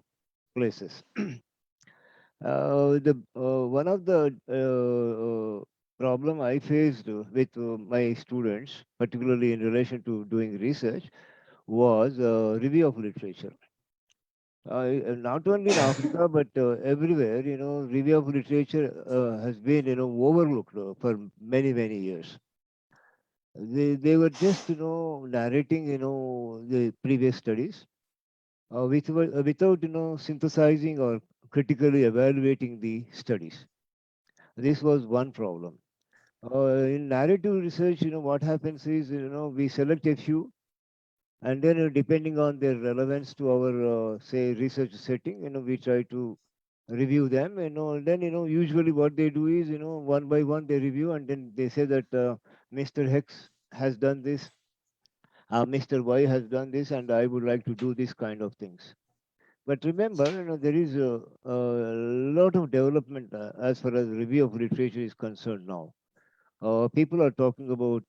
places. One of the problem I faced with my students, particularly in relation to doing research, was review of literature. Not only in Africa, but everywhere, review of literature has been, overlooked for many, many years. They were just, narrating, the previous studies without, synthesizing or critically evaluating the studies. This was one problem. In narrative research, what happens is, we select a few, and then depending on their relevance to our, say, research setting, we try to review them, and then, usually what they do is, one by one they review, and then they say that Mr. X has done this, Mr. Y has done this, and I would like to do this kind of things. But remember, there is a lot of development as far as review of literature is concerned now. People are talking about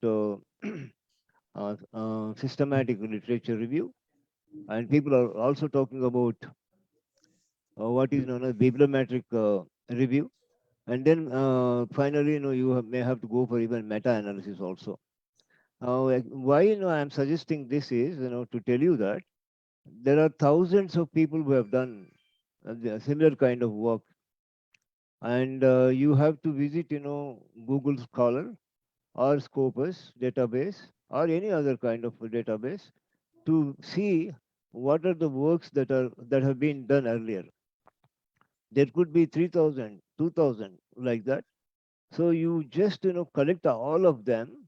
systematic literature review, and people are also talking about what is known as bibliometric review. And then finally, you may have to go for even meta-analysis also. Why I'm suggesting this is to tell you that there are thousands of people who have done similar kind of work, and you have to visit Google Scholar or Scopus database or any other kind of database to see what are the works that have been done earlier. There could be 3,000, 2,000 like that. So you just collect all of them,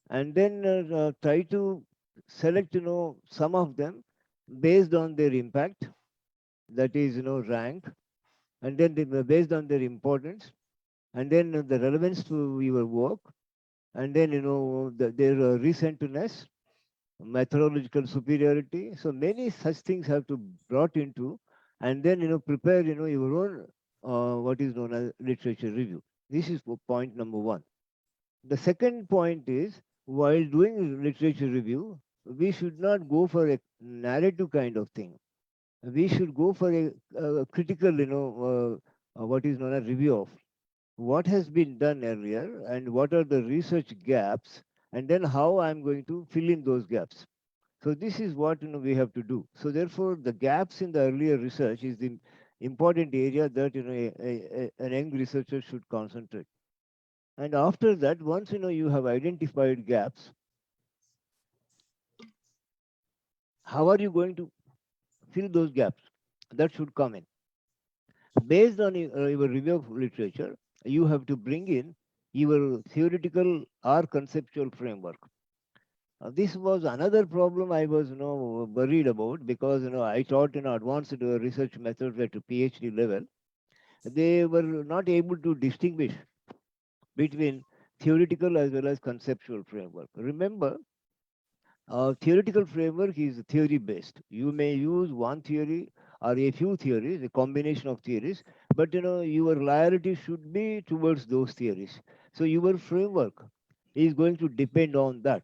and then try to select some of them based on their impact, that is rank, and then based on their importance, and then the relevance to your work, and then their recentness, methodological superiority. So many such things have to brought into, and then prepare your own what is known as literature review. This is point number one. The second point is, while doing literature review, we should not go for a narrative kind of thing. We should go for a critical, what is known as review of what has been done earlier and what are the research gaps, and then how I'm going to fill in those gaps. So this is what we have to do. So therefore, the gaps in the earlier research is the important area that an young researcher should concentrate. And after that, once you have identified gaps, how are you going to fill those gaps? That should come in. Based on your review of literature, you have to bring in your theoretical or conceptual framework. This was another problem I was worried about, because I taught advanced research methods at a PhD level. They were not able to distinguish between theoretical as well as conceptual framework. Remember, theoretical framework is theory based. You may use one theory or a few theories, a combination of theories, but your loyalty should be towards those theories. So your framework is going to depend on that.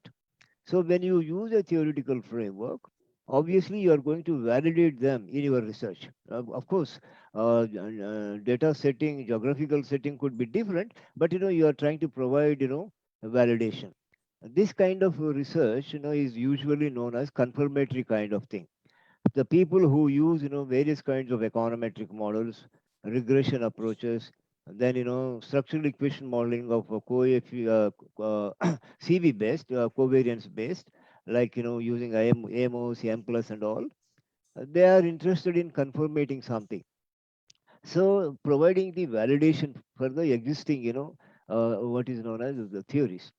So when you use a theoretical framework, obviously you are going to validate them in your research. Of course, data setting, geographical setting could be different, but you are trying to provide validation. This kind of research is usually known as confirmatory kind of thing. The people who use various kinds of econometric models, regression approaches, and then structural equation modeling of CV based, covariance based, like using AMOS, M plus and all, they are interested in confirmating something. So providing the validation for the existing what is known as the theories.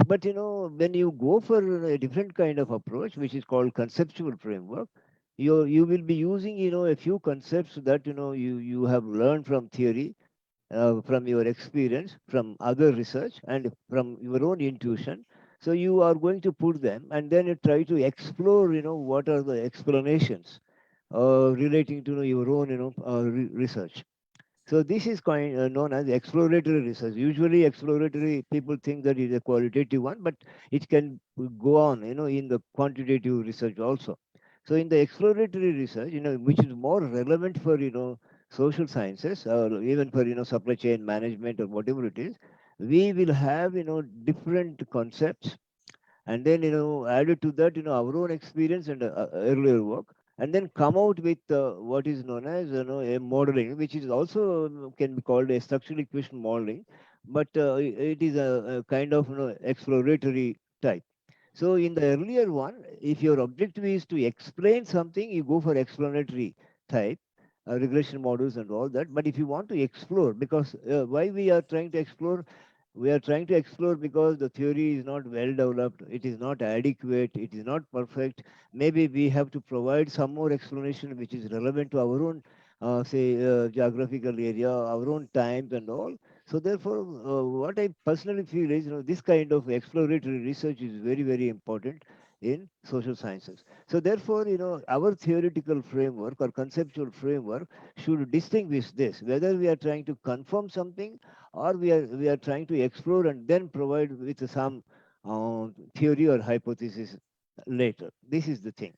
But when you go for a different kind of approach, which is called conceptual framework, you will be using a few concepts that you have learned from theory, from your experience, from other research, and from your own intuition. So you are going to put them, and then you try to explore what are the explanations relating to your own research. So this is known as exploratory research. Usually exploratory people think that it is a qualitative one, but it can go on, in the quantitative research also. So in the exploratory research, which is more relevant for, social sciences, or even for, supply chain management or whatever it is, we will have, different concepts, and then added to that our own experience and earlier work, and then come out with what is known as a modeling, which is also can be called a structural equation modeling, but it is a kind of exploratory type. So in the earlier one, if your objective is to explain something, you go for explanatory type, regression models and all that. But if you want to explore, because why we are trying to explore, we are trying to explore because the theory is not well developed, it is not adequate, it is not perfect. Maybe we have to provide some more explanation which is relevant to our own, say, geographical area, our own times and all. So therefore, what I personally feel is, this kind of exploratory research is very, very important in social sciences. So therefore, our theoretical framework or conceptual framework should distinguish this, whether we are trying to confirm something or we are trying to explore and then provide with some theory or hypothesis later. This is the thing.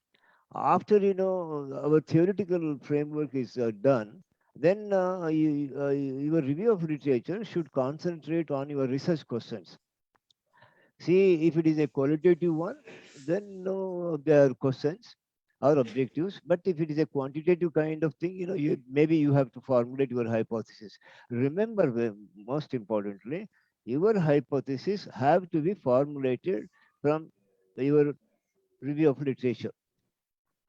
After our theoretical framework is done, then your review of literature should concentrate on your research questions. See, if it is a qualitative one, then no, there are questions or objectives. But if it is a quantitative kind of thing, maybe you have to formulate your hypothesis. Remember, most importantly, your hypothesis have to be formulated from your review of literature.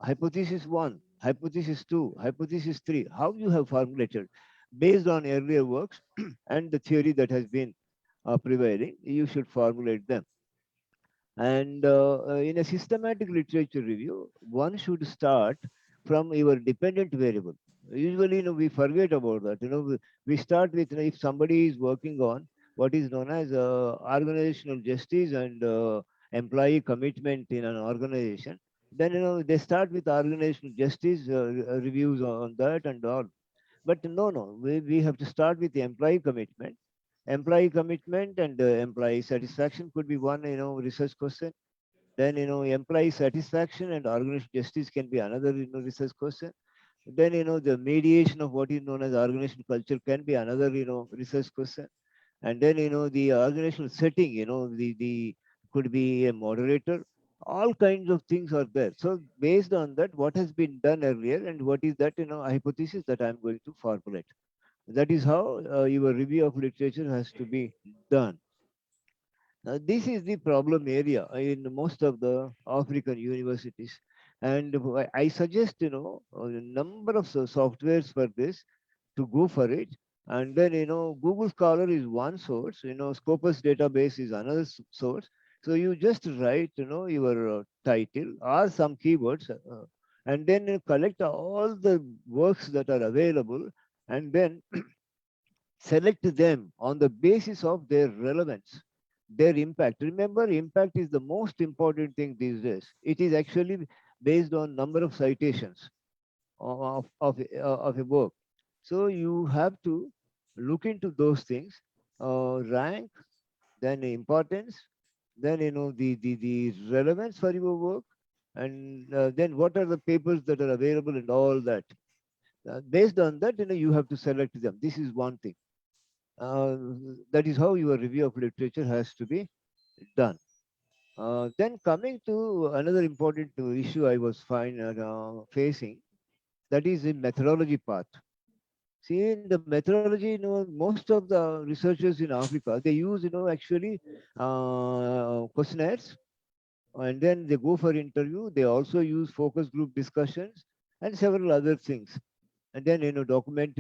Hypothesis one, hypothesis two, hypothesis three, how you have formulated based on earlier works and the theory that has been prevailing, you should formulate them. And in a systematic literature review, one should start from your dependent variable. Usually, we forget about that. We start with, if somebody is working on what is known as organizational justice and employee commitment in an organization, then they start with organizational justice reviews on that and all. But no, we have to start with the employee commitment. Employee commitment and employee satisfaction could be one, research question. Then, employee satisfaction and organizational justice can be another, research question. Then, the mediation of what is known as organizational culture can be another, research question. And then, the organizational setting, the could be a moderator. All kinds of things are there. So based on that, what has been done earlier and what is that, hypothesis that I'm going to formulate. That is how your review of literature has to be done. Now, this is the problem area in most of the African universities. And I suggest, a number of softwares for this to go for it. And then, Google Scholar is one source, Scopus database is another source. So you just write, your title or some keywords, and then you collect all the works that are available, and then select them on the basis of their relevance, their impact. Remember, impact is the most important thing these days. It is actually based on number of citations of a work. So you have to look into those things, rank, then importance, then the relevance for your work, and then what are the papers that are available and all that. Based on that, you have to select them. This is one thing. That is how your review of literature has to be done. Then coming to another important issue I was facing, that is the methodology part. See, in the methodology, most of the researchers in Africa, they use, actually questionnaires, and then they go for interview. They also use focus group discussions and several other things. And then, document,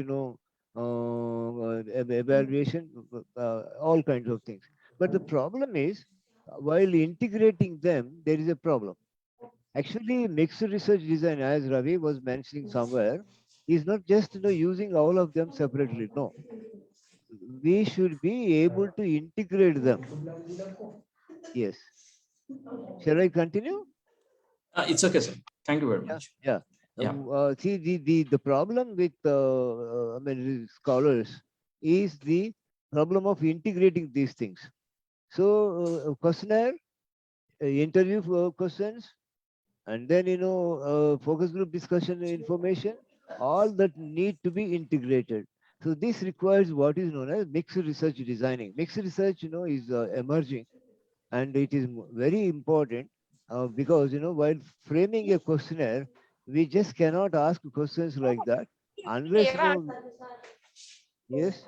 evaluation, all kinds of things. But the problem is, while integrating them, there is a problem. Actually, mixed research design, as Ravi was mentioning somewhere, is not just using all of them separately. No, we should be able to integrate them. Yes. Shall I continue? It's okay, sir. Thank you very much. Yeah. Yeah. See, the problem with scholars is the problem of integrating these things. So, questionnaire, interview questions, and then focus group discussion information, all that need to be integrated. So this requires what is known as mixed research designing. Mixed research, is emerging, and it is very important because while framing a questionnaire, we just cannot ask questions like that unless yes.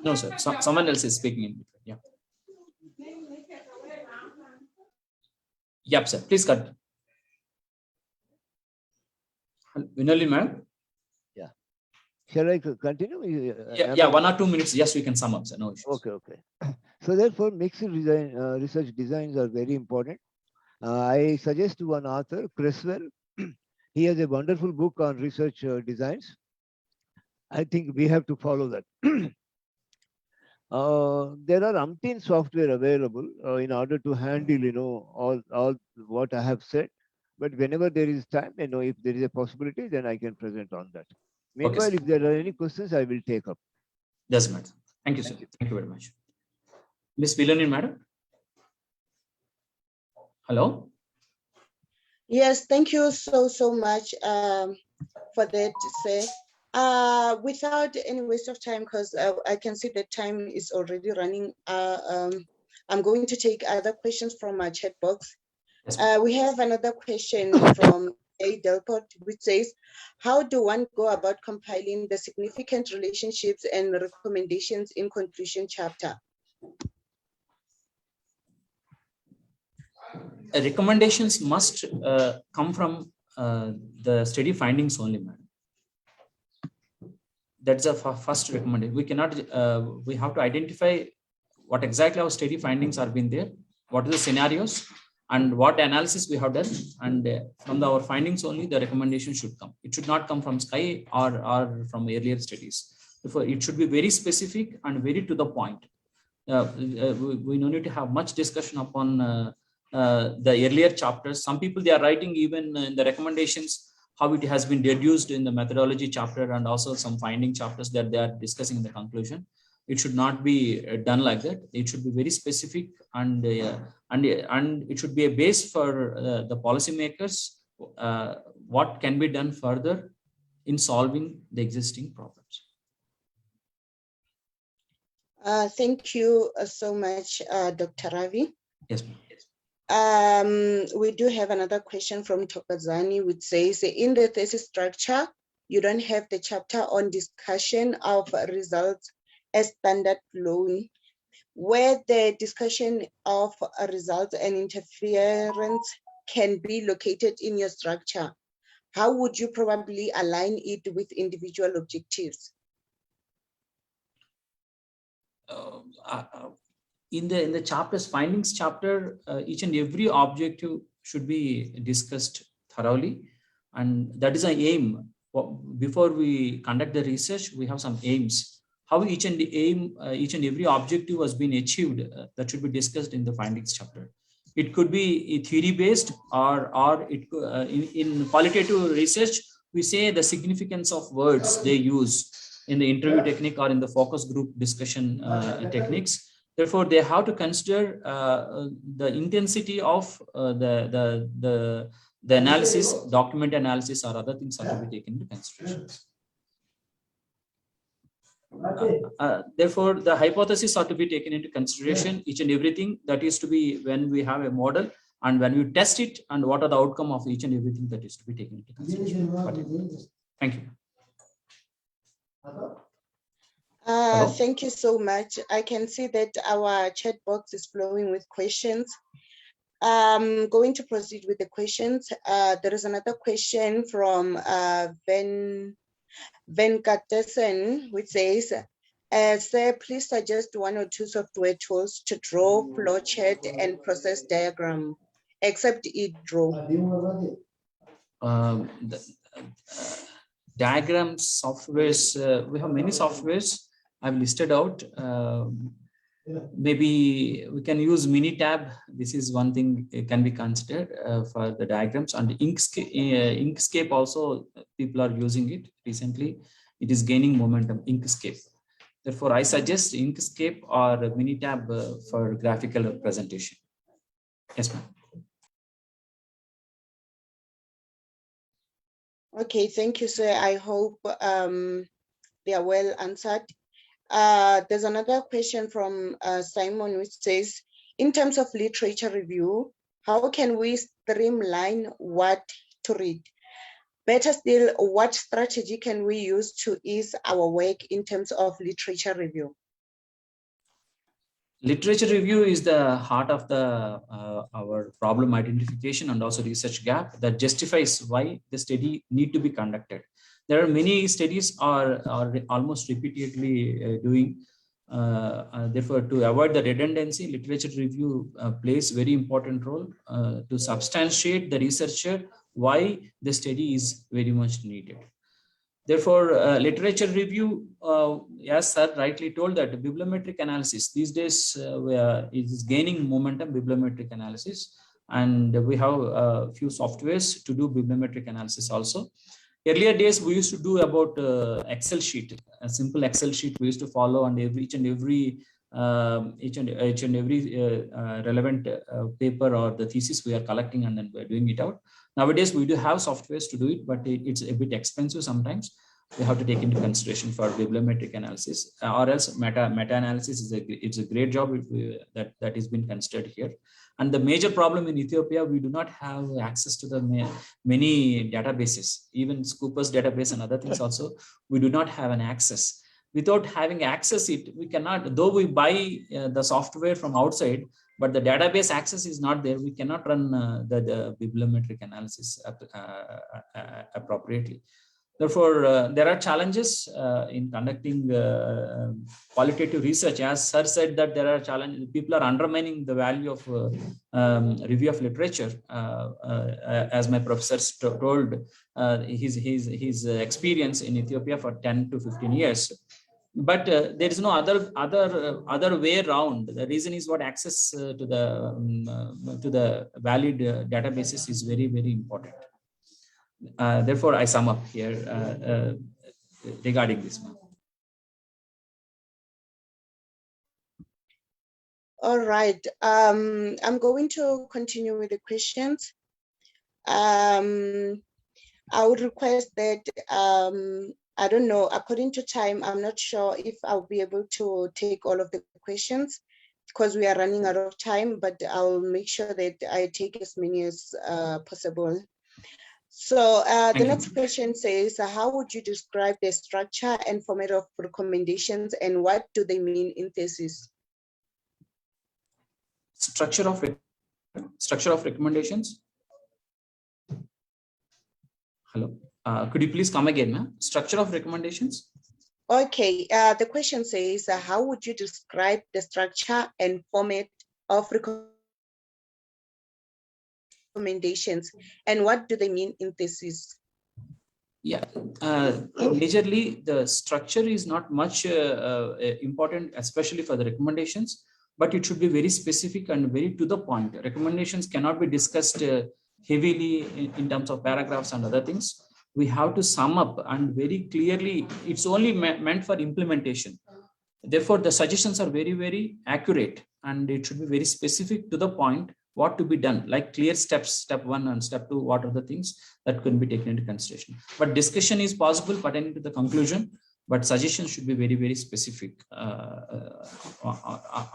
No, sir. Someone else is speaking in between. Yeah. Yep, sir. Please cut. Vinoli, ma'am. Yeah. Shall I continue? Yeah, 1 or 2 minutes. Yes, we can sum up, sir. No issues. Okay. So therefore, mixed research designs are very important. I suggest one author, Creswell. He has a wonderful book on research designs. I think we have to follow that. There are umpteen software available in order to handle, all what I have said. But whenever there is time, if there is a possibility, then I can present on that. Meanwhile, Okay, if there are any questions, I will take up. Doesn't matter. Thank you, sir. Thank you very much. Miss Vilani, madam. Hello. Yes, thank you so much for that, sir. Without any waste of time, because I can see the time is already running. I'm going to take other questions from my chat box. Yes, We have another question from A. Delport, which says, how do one go about compiling the significant relationships and recommendations in conclusion chapter? Recommendations must come from the study findings only, madam. That's the first recommendation. We cannot, we have to identify what exactly our study findings are being there, what are the scenarios, and what analysis we have done. And from our findings only, the recommendation should come. It should not come from sky or from earlier studies. Therefore, it should be very specific and very to the point. We no need to have much discussion upon the earlier chapters. Some people, they are writing even in the recommendations how it has been deduced in the methodology chapter, and also some finding chapters that they are discussing in the conclusion. It should not be done like that. It should be very specific, and it should be a base for the policymakers what can be done further in solving the existing problems. Thank you so much, Dr. Ravi. Yes, ma'am. We do have another question from Tokazani, which says, in the thesis structure, you don't have the chapter on discussion of results as standalone, where the discussion of results and interference can be located in your structure. How would you probably align it with individual objectives? In the chapters findings chapter, each and every objective should be discussed thoroughly, and that is an aim. Before we conduct the research, we have some aims. How each and every objective has been achieved, that should be discussed in the findings chapter. It could be theory based, or it in qualitative research we say the significance of words they use in the interview technique or in the focus group discussion techniques. Therefore, they have to consider the intensity of the analysis, document analysis, or other things are to be taken into consideration. Therefore, the hypothesis are to be taken into consideration, each and everything. That is to be when we have a model and when we test it, and what are the outcome of each and everything that is to be taken into consideration. Thank you. Thank you so much. I can see that our chat box is flowing with questions. I'm going to proceed with the questions. There is another question from Venkatesen, which says, sir, please suggest one or two software tools to draw flowchart and process diagram, except eDraw. Diagrams, softwares, we have many softwares I've listed out. Maybe we can use Minitab. This is one thing can be considered for the diagrams, and Inkscape also people are using it recently. It is gaining momentum, Inkscape. Therefore, I suggest Inkscape or Minitab for graphical presentation. Yes, ma'am. Okay, thank you, sir. I hope they are well answered. There's another question from Simon, which says, in terms of literature review, how can we streamline what to read? Better still, what strategy can we use to ease our work in terms of literature review? Literature review is the heart of the our problem identification and also research gap that justifies why the study need to be conducted. There are many studies are almost repeatedly doing. Therefore, to avoid the redundancy, literature review plays very important role to substantiate the researcher why the study is very much needed. Therefore, literature review, as sir rightly told, that bibliometric analysis these days is gaining momentum, bibliometric analysis, and we have a few softwares to do bibliometric analysis also. Earlier days, we used to do about Excel sheet, a simple Excel sheet we used to follow, and each and every relevant paper or the thesis we are collecting, and then we're doing it out. Nowadays, we do have softwares to do it, but it's a bit expensive sometimes. We have to take into consideration for bibliometric analysis, or else meta-analysis it's a great job that has been considered here. And the major problem in Ethiopia, we do not have access to the many databases, even Scopus database and other things also, we do not have an access. Without having access, we cannot, though we buy the software from outside, but the database access is not there. We cannot run the bibliometric analysis appropriately. Therefore, there are challenges in conducting qualitative research. As sir said, that there are challenges. People are undermining the value of review of literature. As my professor told, his experience in Ethiopia for 10 to 15 years. But there is no other way around. The reason is what access to the valid databases is very, very important. Therefore, I sum up here regarding this one. All right. I'm going to continue with the questions. I would request that, I don't know, according to time, I'm not sure if I'll be able to take all of the questions because we are running out of time, but I'll make sure that I take as many as possible. So the Thank you. next question says, how would you describe the structure and format of recommendations and what do they mean in thesis? Structure of recommendations. Hello. Could you please come again, ma'am? Structure of recommendations. Okay, the question says, how would you describe the structure and format of recommendations and what do they mean in thesis? Yeah, majorly the structure is not much important, especially for the recommendations, but it should be very specific and very to the point. Recommendations cannot be discussed heavily in terms of paragraphs and other things. We have to sum up and very clearly, it's only meant for implementation. Therefore, the suggestions are very, very accurate and it should be very specific to the point what to be done, like clear steps, step 1 and step 2, what are the things that can be taken into consideration. But discussion is possible pertaining to the conclusion, but suggestions should be very, very specific.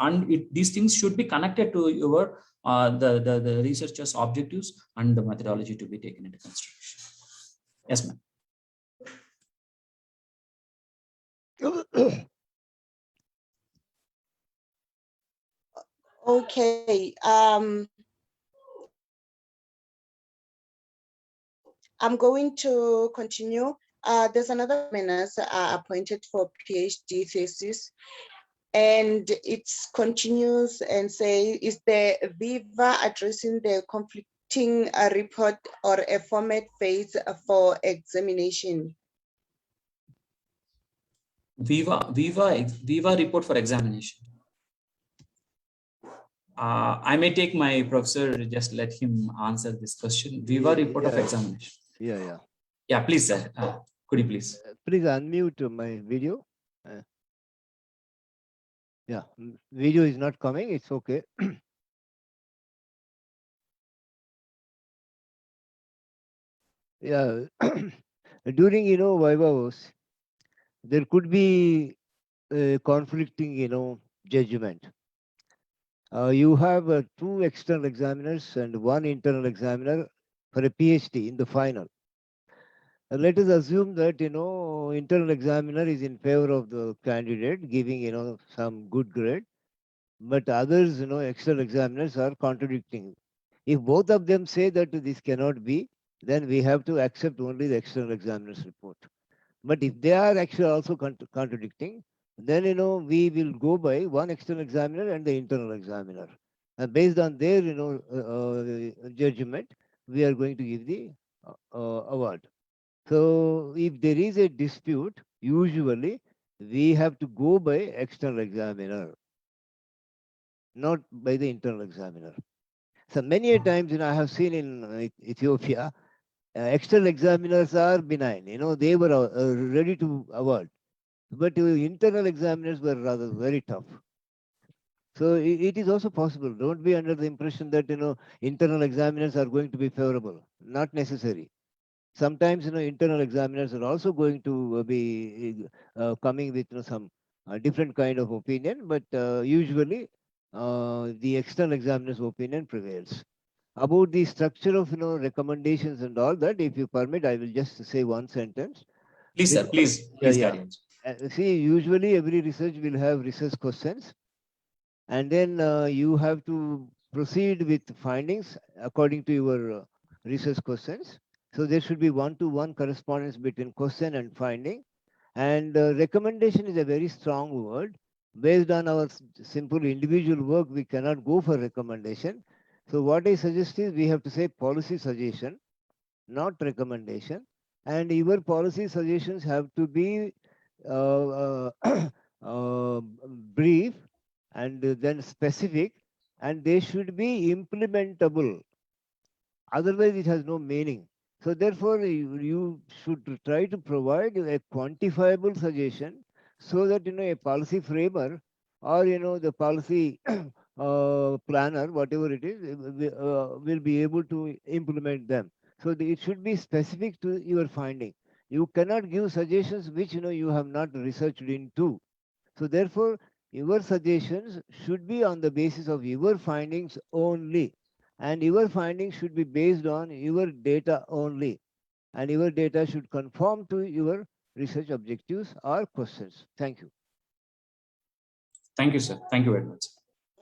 And these things should be connected to your the researcher's objectives and the methodology to be taken into consideration. Yes, ma'am. Okay, I'm going to continue. There's another examiners appointed for PhD thesis, and it continues and say, is the Viva addressing the conflicting report or a format phase for examination? Viva report for examination. I may take my professor, just let him answer this question. Viva report of examination. Yeah, please, sir. Could you please? Please unmute my video. Video is not coming. It's okay. Yeah, during Vivavos, there could be conflicting judgment. You have 2 external examiners and 1 internal examiner for a PhD in the final. Let us assume that internal examiner is in favor of the candidate, giving some good grade, but others external examiners are contradicting. If both of them say that this cannot be, then we have to accept only the external examiner's report. But if they are actually also contradicting, then we will go by 1 external examiner and the internal examiner. And based on their judgment, we are going to give the award. So if there is a dispute, usually we have to go by external examiner, not by the internal examiner. So many a times, I have seen in Ethiopia, external examiners are benign. They were ready to award, but internal examiners were rather very tough. So it is also possible. Don't be under the impression that internal examiners are going to be favorable. Not necessary. Sometimes internal examiners are also going to be coming with some different kind of opinion, but usually the external examiner's opinion prevails. About the structure of recommendations and all that, if you permit, I will just say 1 sentence. Please, sir, please carry on. See, usually every research will have research questions, and then you have to proceed with findings according to your research questions. So there should be 1-to-1 correspondence between question and finding. And recommendation is a very strong word. Based on our simple individual work, we cannot go for recommendation. So what I suggest is we have to say policy suggestion, not recommendation. And your policy suggestions have to be brief and then specific, and they should be implementable. Otherwise, it has no meaning. So therefore, you should try to provide a quantifiable suggestion so that a policy framer or the policy planner, whatever it is, will be able to implement them. So it should be specific to your finding. You cannot give suggestions which you have not researched into. So therefore, your suggestions should be on the basis of your findings only, and your findings should be based on your data only, and your data should conform to your research objectives or questions. Thank you. Thank you, sir. Thank you very much.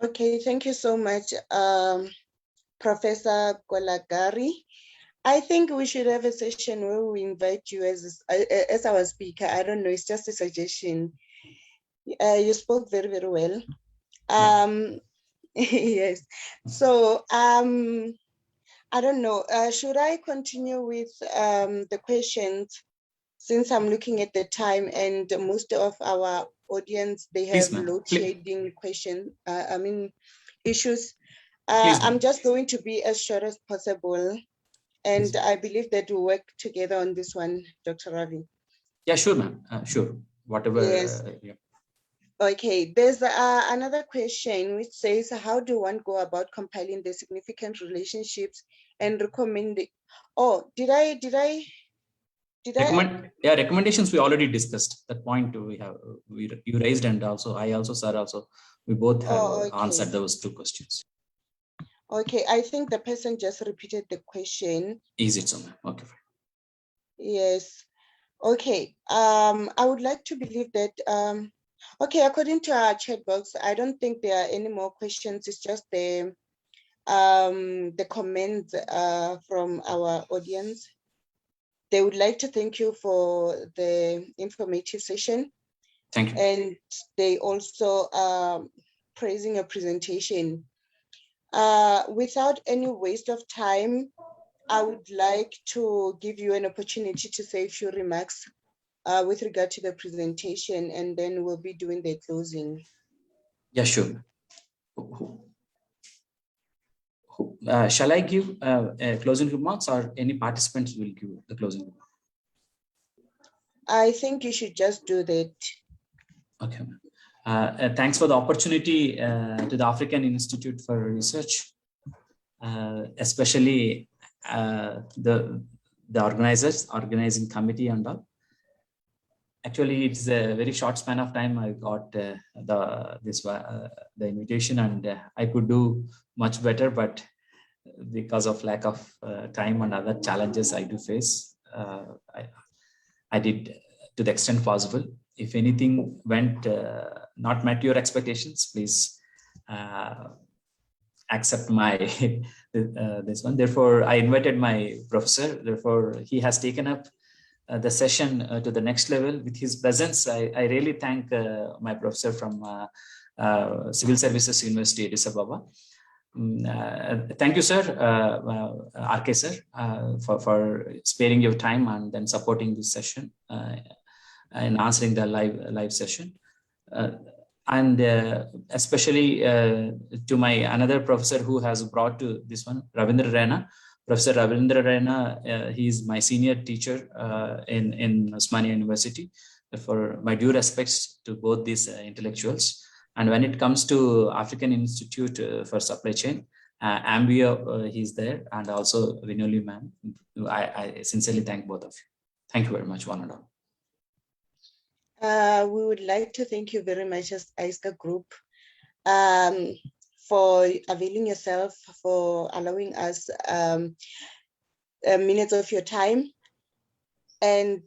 Okay, thank you so much, Professor Kolagari. I think we should have a session where we invite you as our speaker. I don't know, it's just a suggestion. You spoke very, very well. Yes. So I don't know. Should I continue with the questions, since I'm looking at the time and most of our audience, they Please, have ma'am. load shedding issues. Please, I'm ma'am. just going to be as short as possible. And I believe that we'll work together on this one, Dr. Ravi. Yeah, sure, ma'am. Sure. Whatever. Yes. Yeah. Okay, there's another question which says, how do one go about compiling the significant relationships and recommending? Oh, did I? Yeah, recommendations we already discussed. That point you raised, and also I also, sir, also we both have answered those two questions. Okay, I think the person just repeated the question. Is it so, ma'am? Okay. Yes. Okay. I would like to believe that. Okay, according to our chat box, I don't think there are any more questions. It's just the comments from our audience. They would like to thank you for the informative session. Thank you. And they also praising your presentation. Without any waste of time, I would like to give you an opportunity to say a few remarks with regard to the presentation, and then we'll be doing the closing. Yeah, sure. Shall I give closing remarks, or any participants will give the closing remarks? I think you should just do that. Okay. Thanks for the opportunity to the African Institute for Research, especially the organizing committee and all. Actually, it's a very short span of time I got the invitation, and I could do much better, but because of lack of time and other challenges I do face, I did to the extent possible. If anything went not met your expectations, please accept my this one. Therefore, I invited my professor. Therefore, he has taken up the session to the next level with his presence. I really thank my professor from Civil Services University, Addis Ababa. Thank you, sir, RK sir, for sparing your time and then supporting this session and answering the live session. And especially to my another professor who has brought to this one, Ravindra Raina. Professor Ravindra Raina, he is my senior teacher in Osmania University. For my due respects to both these intellectuals. And when it comes to African Institute for Supply Chain, Ambia, he's there, and also Vinoli ma'am. I sincerely thank both of you. Thank you very much, one and all. We would like to thank you very much as AISCA Group for availing yourself, for allowing us minutes of your time, and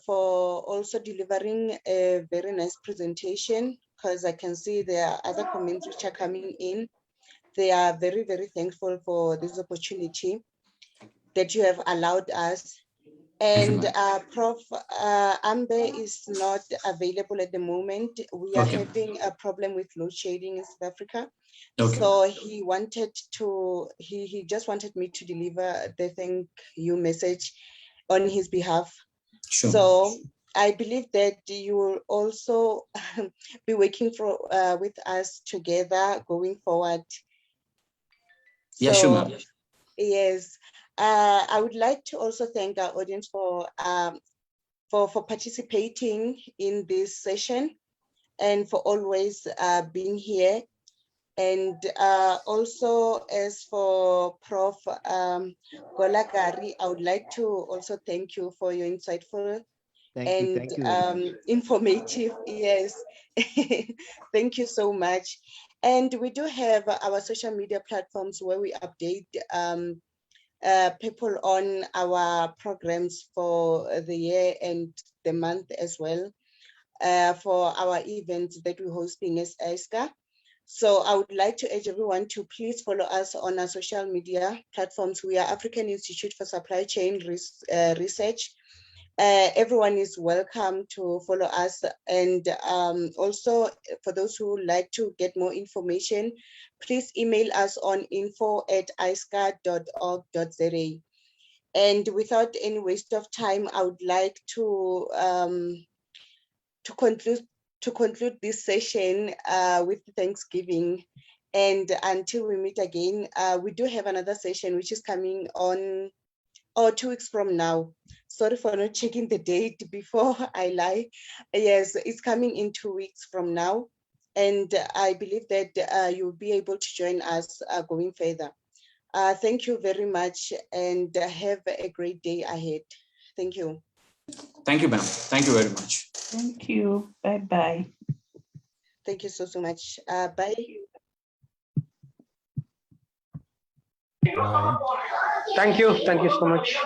for also delivering a very nice presentation, because I can see there are other comments which are coming in. They are very, very thankful for this opportunity that you have allowed us. And Prof. Ambe is not available at the moment. We are having a problem with load shedding in South Africa. So he wanted to, he just wanted me to deliver the thank you message on his behalf. Sure. So I believe that you will also be working with us together going forward. Yeah, sure, ma'am. Yes. I would like to also thank our audience for participating in this session and for always being here. And also, as for Prof. Golagari, I would like to also thank you for your insightful Thank you very much. informative, yes. Thank you so much. And we do have our social media platforms where we update people on our programs for the year and the month as well, for our events that we're hosting as AISCA. So I would like to urge everyone to please follow us on our social media platforms. We are African Institute for Supply Chain Research. Everyone is welcome to follow us. And also, for those who like to get more information, please email us on info@isca.org.za. And without any waste of time, I would like to conclude this session with Thanksgiving. And until we meet again, we do have another session which is coming on 2 weeks from now. Sorry for not checking the date before I lie. Yes, it's coming in 2 weeks from now. And I believe that you'll be able to join us going further. Thank you very much and have a great day ahead. Thank you. Thank you, ma'am. Thank you very much. Thank you. Bye-bye. Thank you so much. Bye. Thank you so much.